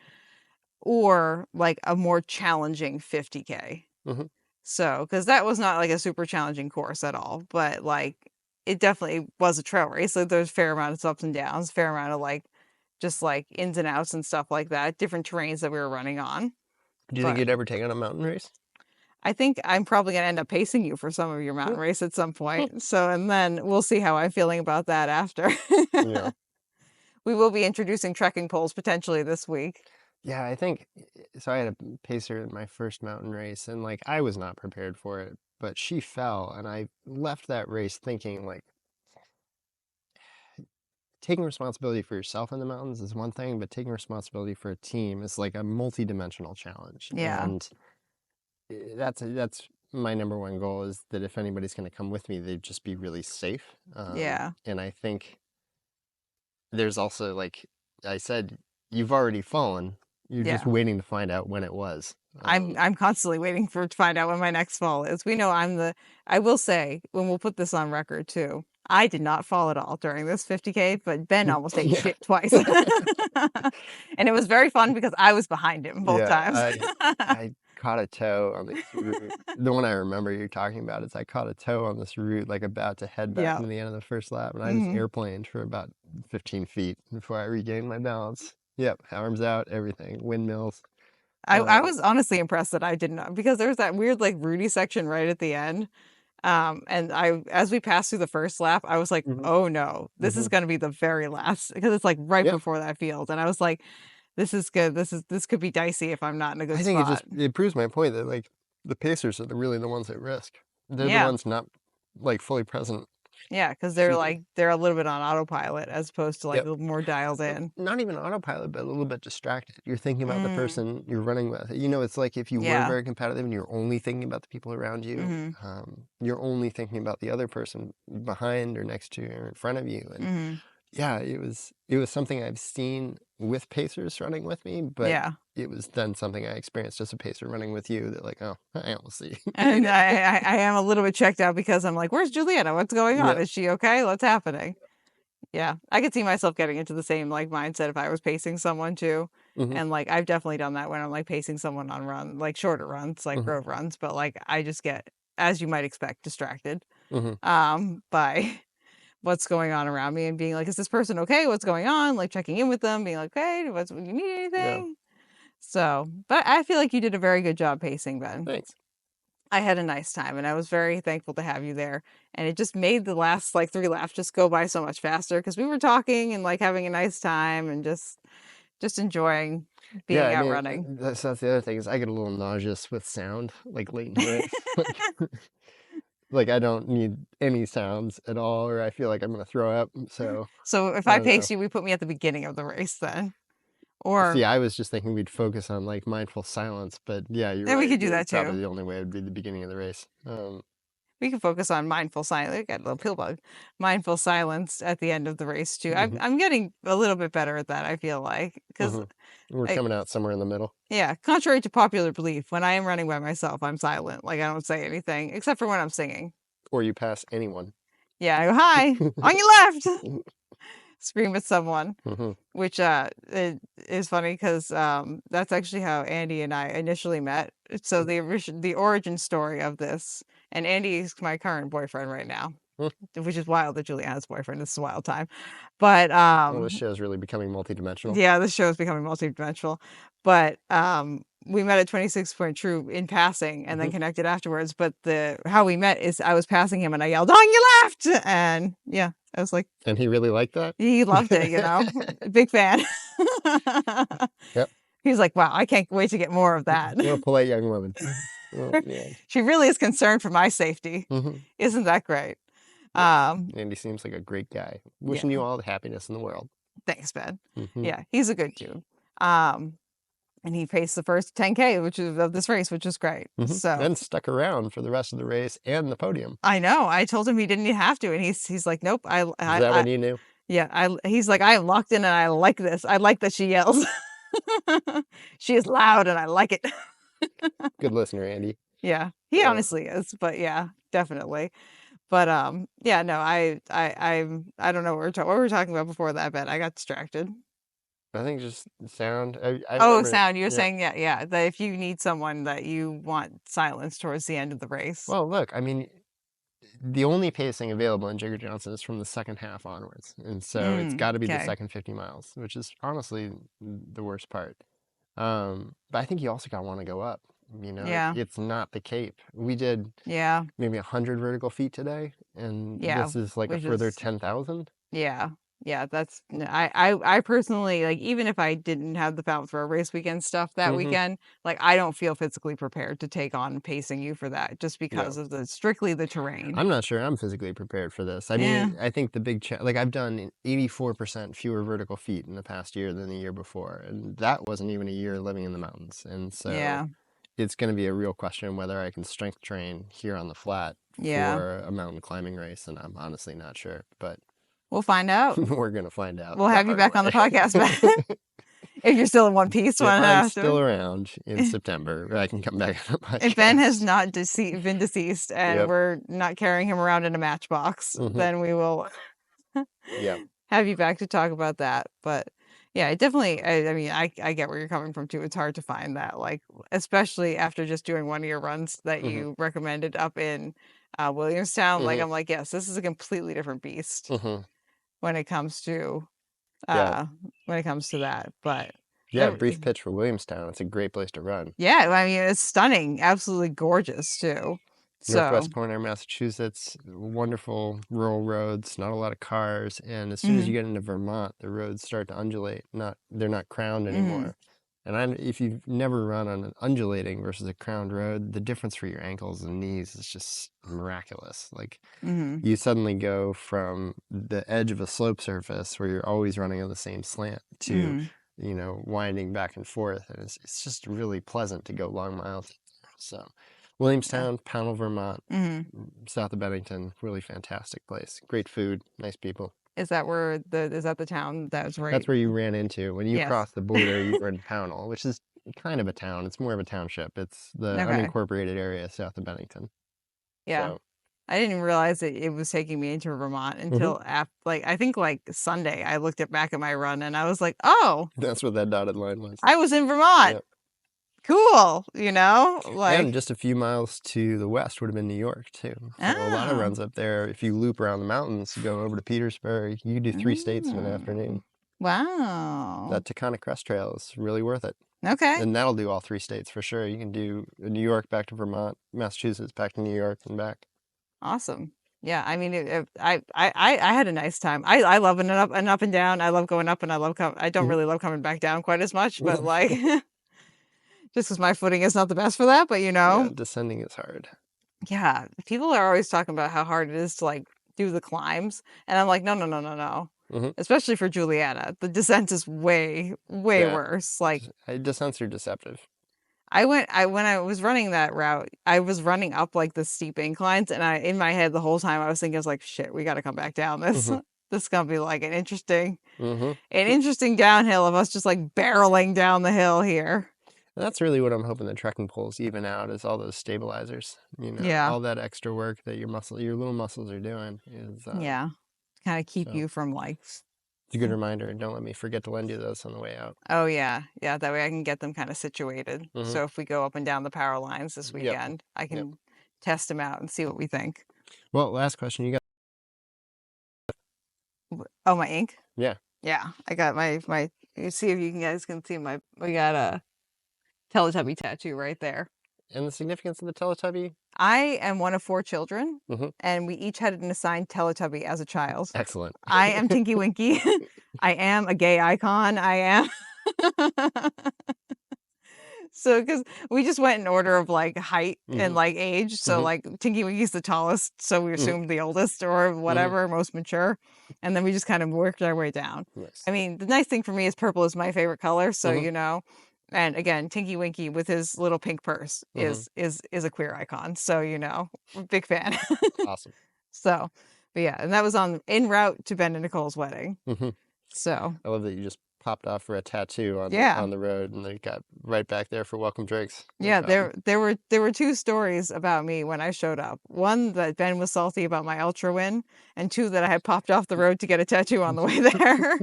or like a more challenging 50K. So, because that was not like a super challenging course at all, but like it definitely was a trail race. So there's a fair amount of ups and downs, fair amount of like just like ins and outs and stuff like that, different terrains that we were running on. Do you think But you'd ever take on a mountain race? I think I'm probably going to end up pacing you for some of your mountain race at some point. So, and then we'll see how I'm feeling about that after. Yeah. We will be introducing trekking poles potentially this week. Yeah, I think so. I had a pacer in my first mountain race, and like I was not prepared for it, but she fell, and I left that race thinking like taking responsibility for yourself in the mountains is one thing, but taking responsibility for a team is like a multi-dimensional challenge. Yeah. And that's my number one goal, is that if anybody's going to come with me, they'd just be really safe. Yeah. And I think there's also, like I said, you've already fallen. You're just waiting to find out when it was. I'm constantly waiting to find out when my next fall is. We know I will say, when we'll put this on record too, I did not fall at all during this 50K, but Ben almost ate shit twice. And it was very fun because I was behind him both times. I caught a toe on this route. The one I remember you're talking about is I caught a toe on this route, like about to head back into the end of the first lap, and I just airplaned for about 15 feet before I regained my balance. Yep, arms out, everything, windmills. I was honestly impressed that I didn't, because there was that weird like Rudy section right at the end. And as we passed through the first lap, I was like, oh no, this is going to be the very last, because it's like right before that field. And I was like, this is good. This could be dicey if I'm not in a good spot. I think it proves my point that like the pacers are really the ones at risk. They're the ones not like fully present. Yeah, because they're a little bit on autopilot as opposed to like more dialed in. Not even autopilot, but a little bit distracted. You're thinking about the person you're running with. You know, it's like if you were very competitive and you're only thinking about the people around you, you're only thinking about the other person behind or next to you or in front of you. And yeah, it was something I've seen with pacers running with me, but it was then something I experienced as a pacer running with you, that like, oh, we'll see. And I am a little bit checked out because I'm like, where's Juliana? What's going on? Is she okay? What's happening? Yeah, I could see myself getting into the same like mindset if I was pacing someone too. And like I've definitely done that when I'm like pacing someone on like shorter runs, like road runs, but like I just get, as you might expect, distracted by what's going on around me and being like, is this person okay? What's going on? Like checking in with them, being like, hey, do you need anything? So, but I feel like you did a very good job pacing, Ben. Thanks. I had a nice time and I was very thankful to have you there. And it just made the last like 3 laps just go by so much faster because we were talking and like having a nice time and just enjoying being out running. That's the other thing, is I get a little nauseous with sound, like late in the race. Like I don't need any sounds at all, or I feel like I'm going to throw up. So if I pace you, we put me at the beginning of the race then. Or see, I was just thinking we'd focus on like mindful silence, but yeah, you're right. We could do that too. Probably the only way would be the beginning of the race. We can focus on mindful silence. We got a little pill bug. Mindful silence at the end of the race too. I'm getting a little bit better at that, I feel like, because we're coming out somewhere in the middle. Yeah, contrary to popular belief, when I am running by myself, I'm silent. Like I don't say anything except for when I'm singing. Or you pass anyone. Yeah, I go, hi, on your left. Scream at someone, which it is funny because that's actually how Andy and I initially met. So the origin story of this, and Andy is my current boyfriend right now, which is wild that Juliana's boyfriend. This is a wild time, but well, this show is really becoming multidimensional. Yeah, this show is becoming multidimensional, but we met at 26 Point True in passing and then connected afterwards. But how we met is I was passing him and I yelled, on your left! And yeah, I was like... And he really liked that? He loved it, you know? Big fan. Yep. He was like, wow, I can't wait to get more of that. What a polite young woman. Oh, she really is concerned for my safety. Isn't that great? Andy seems like a great guy. Wishing you all the happiness in the world. Thanks, Ben. Yeah, he's a good dude. And he paced the first 10K, which is of this race, which is great. So then stuck around for the rest of the race and the podium. I know. I told him he didn't have to, and he's like, nope. Is that when you knew? Yeah. He's like, I am locked in, and I like this. I like that she yells. She is loud, and I like it. Good listener, Andy. Yeah, He honestly is, but yeah, definitely. But yeah, no, I don't know what we were talking about before that, but I got distracted. I think just sound. I Oh, remember. sound. You're Yeah. saying yeah, that if you need someone that you want silence towards the end of the race. Well, look, I mean, the only pacing available in Jigger Johnson is from the second half onwards, and so it's got to be the Okay. second 50 miles, which is honestly the worst part. But I think you also got to want to go up. Yeah. It's not the Cape. We did Yeah. maybe 100 vertical feet today, and Yeah. this is like a Which further is 10,000. yeah. Yeah, that's I personally like even if I didn't have the Fountain for a race weekend stuff that Mm-hmm. weekend, like I don't feel physically prepared to take on pacing you for that just because No. of the strictly the terrain. I'm not sure I'm physically prepared for this. I Yeah. mean, I think the like I've done 84% fewer vertical feet in the past year than the year before, and that wasn't even a year living in the mountains. And so Yeah. it's going to be a real question whether I can strength train here on the flat Yeah. for a mountain climbing race, and I'm honestly not sure, but We'll find out. we're going to find out We'll the have you hard back on the way. podcast if you're still in one piece If one I'm after. still around in September, I can come back on the If Ben has podcast. not been deceased and Yep. we're not carrying him around in a matchbox, Hmm. then we will Yep. have you back to talk about that. But yeah, it definitely, I mean, I get where you're coming from too. It's hard to find that, like, especially after just doing one of your runs that Hmm. you recommended up in Williamstown. Like, Hmm. I'm like, yes, this is a completely different beast Hmm. when it comes to, Yeah. uh, when it comes to that. But Yeah, there, brief pitch for Williamstown. It's a great place to run. yeah, I mean, it's stunning, absolutely gorgeous too. So, Northwest corner, Massachusetts, wonderful rural roads, not a lot of cars, and as soon as you mhm, get into Vermont, the roads start to undulate. They're not crowned mhm, anymore. And if you've never run on an undulating versus a crowned road, the difference for your ankles and knees is just miraculous. Like mhm, you suddenly go from the edge of a slope surface where you're always running on the same slant to, mhm, winding back and forth, and it's just really pleasant to go long miles. So, yeah, Williamstown, Pownell, Vermont, mhm. south of Bennington, really fantastic place. Great food, nice people. Is that the town that was right? That's where you ran into when you Yes. cross the border. You were in Pownell, which is kind of a town. It's more of a township. It's the Okay. unincorporated area south of Bennington. Yeah. So, I didn't even realize that it was taking me into Vermont mhm, until like I think like Sunday I looked back at my run and I was like, "Oh, that's what that dotted line was. I was in Vermont. Yeah. Cool." You know? And Like, just a few miles to the west would have been New York too. So a lot of oh. runs up there. If you loop around the mountains, go over to Petersburg, you can do 3 states in an Mm. afternoon. Wow. That Taconic Crest Trail is really worth it. Okay. And that'll do all 3 states for sure. You can do New York back to Vermont, Massachusetts back to New York and back. Awesome. Yeah, I mean, I had a nice time. I love an up and down. I love going up, and I don't Mhm. really love coming back down quite as much, but like, just because my footing is not the best for that. But Yeah, descending is hard. yeah, people are always talking about how hard it is to like do the climbs, and I'm like, no, no, no, no, no. Hmm. Especially for Juliana, the descent is way Yeah, worse. Like descents are deceptive. when I was running that route, I was running up like the steep inclines, and I in my head the whole time I was thinking, I was like, shit, we got to come back down this. Hmm. This is gonna be like Hmm. an interesting downhill of us just like barreling down the hill here. That's really what I'm hoping the trekking poles even out is all those stabilizers. Yeah, All that extra work that your little muscles are doing is yeah, kind of keep so you from like. it's a good reminder. Don't let me forget to lend you those on the way out. Oh yeah, yeah. That way I can get them kind of situated. Hmm. So if we go up and down the power lines this Yep. weekend, I Yep. can test them out and see what we think. Well, last question. You got? Oh, my ink. Yeah. Yeah, I got my. You see if you guys can see my. We got a Teletubby tattoo right there. And the significance of the Teletubby? I am one of 4 children, Hmm. and we each had an assigned Teletubby as a child. Excellent. I am Tinky Winky. I am a gay icon. I am. So, because we just went in order of like height and Hmm. like age. So, Hmm. like Tinky Winky's the tallest. So, we Hmm. assumed the oldest or Hmm. whatever, most mature. And then we just kind of worked our way down. Nice. I mean, the nice thing for me is purple is my favorite color. So, Hmm. you know, and again, Tinky Winky with his little pink purse Hmm. is a queer icon. So, you know, big fan. Awesome. So, but yeah, and that was on en route to Ben and Nicole's wedding. Hmm. So, I love that you just popped off for a tattoo on Yeah. on the road, and they got right back there for welcome drinks. Yeah, That's awesome. there were two stories about me when I showed up. One that Ben was salty about my ultra win, and two that I had popped off the road to get a tattoo on the way there.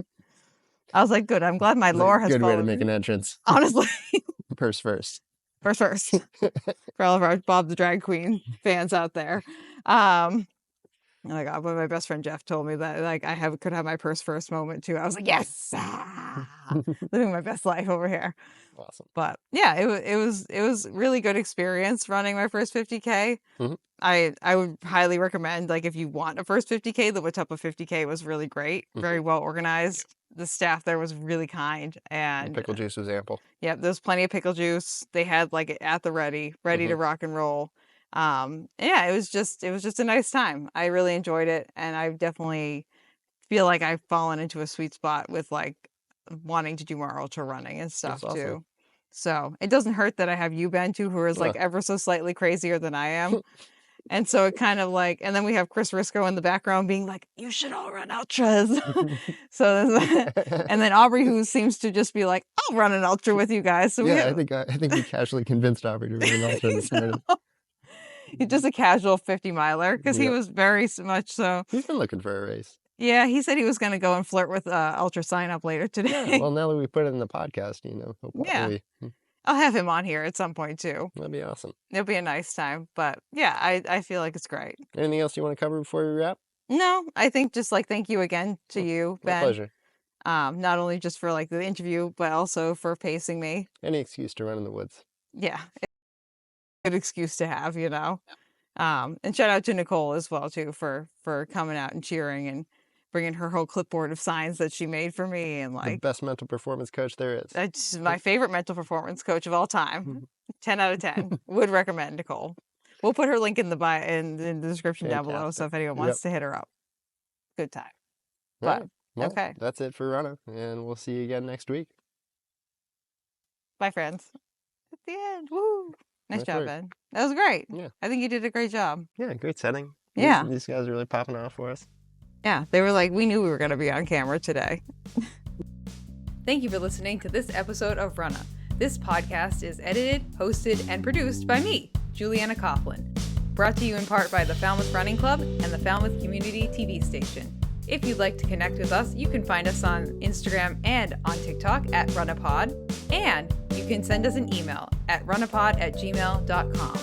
I was like, good. I'm glad my It's a lore has good way to followed make me. an entrance. Honestly, Purse first. first for all of our Bob the Drag Queen fans out there. Oh my God, when my best friend Jeff told me that like could have my purse first moment too, I was like, yes, living my best life over here. Awesome. But yeah, it was really good experience running my first 50K. Mhm. I would highly recommend, like, if you want a first 50K, the Watuppa 50K was really great, very well organized. The staff there was really kind, The and pickle juice was ample. yeah, there's plenty of pickle juice. They had like it at the ready to rock and roll. Yeah, it was just a nice time. I really enjoyed it, and I definitely feel like I've fallen into a sweet spot with like wanting to do more ultra running and stuff That's awesome. too. So it doesn't hurt that I have you, Ben, too, who is like ever so slightly crazier than I am. And so it kind of like, and then we have Chris Risco in the background being like, you should all run ultras. And then Aubrey, who seems to just be like, I'll run an ultra with you guys. So yeah, I think we casually convinced Aubrey to run an ultra this morning. He's just a casual 50 miler because he was very much so. He's been looking for a race. Yeah, he said he was going to go and flirt with ultra sign up later today. Yeah, well, now that we put it in the podcast, yeah. I'll have him on here at some point too. That'd be awesome. It'll be a nice time. But yeah, I feel like it's great. Anything else you want to cover before we wrap? No, I think just like thank you again to you, Ben. My pleasure. Not only just for like the interview, but also for pacing me. Any excuse to run in the woods. Yeah. Good excuse to have, you know. And shout out to Nicole as well too for coming out and cheering and bringing her whole clipboard of signs that she made for me, and like the best mental performance coach there is. That's my favorite mental performance coach of all time. 10 out of 10. Would recommend Nicole. We'll put her link in the description down below, so if anyone wants to hit her up. Good time. But well, okay. That's it for Runnah, and we'll see you again next week. Bye, friends. At the end. Woo! Nice job, Ben. That was great. Yeah. I think you did a great job. Yeah, great setting. Yeah. These guys are really popping off for us. Yeah, they were like, we knew we were going to be on camera today. Thank you for listening to this episode of Runnah. This podcast is edited, hosted, and produced by me, Juliana Coughlin. Brought to you in part by the Falmouth Running Club and the Falmouth Community TV station. If you'd like to connect with us, you can find us on Instagram and on TikTok at RunnahPod. And you can send us an email at runnahpod@gmail.com.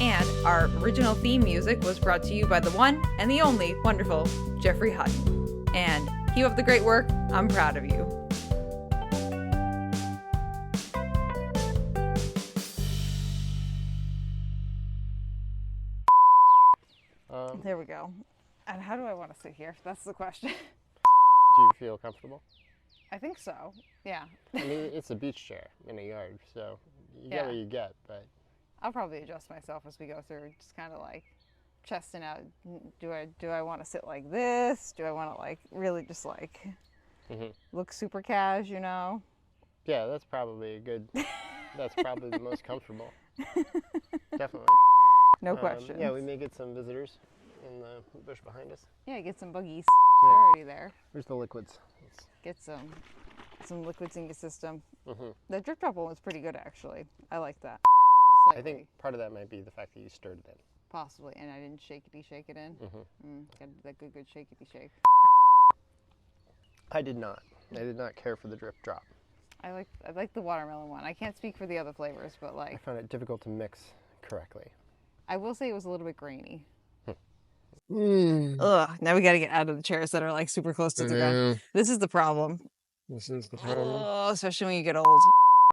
And our original theme music was brought to you by the one and the only wonderful Jeffrey Hutton. And keep up the great work. I'm proud of you. There we go. And how do I want to sit here? That's the question. Do you feel comfortable? I think so. Yeah. I mean, it's a beach chair in a yard, so you get what you get, but I'll probably adjust myself as we go through, just kind of like chesting out. Do I want to sit like this? Do I want to like really just like look super cash, you know? Yeah, that's probably that's probably the most comfortable. Definitely. No question. Yeah, we may get some visitors in the bush behind us. Yeah, get some buggies. They're already there. Where's the liquids? Let's get some liquids in your system. The drip drop one was pretty good, actually. I like that. Slightly. I think part of that might be the fact that you stirred it in. Possibly, and I didn't shake it in. Got that good shakety shake. I did not. I did not care for the drip drop. I like the watermelon one. I can't speak for the other flavors, but like I found it difficult to mix correctly. I will say it was a little bit grainy. Ugh, now we got to get out of the chairs that are like super close to the ground. This is the problem. This is the problem. Oh, especially when you get old.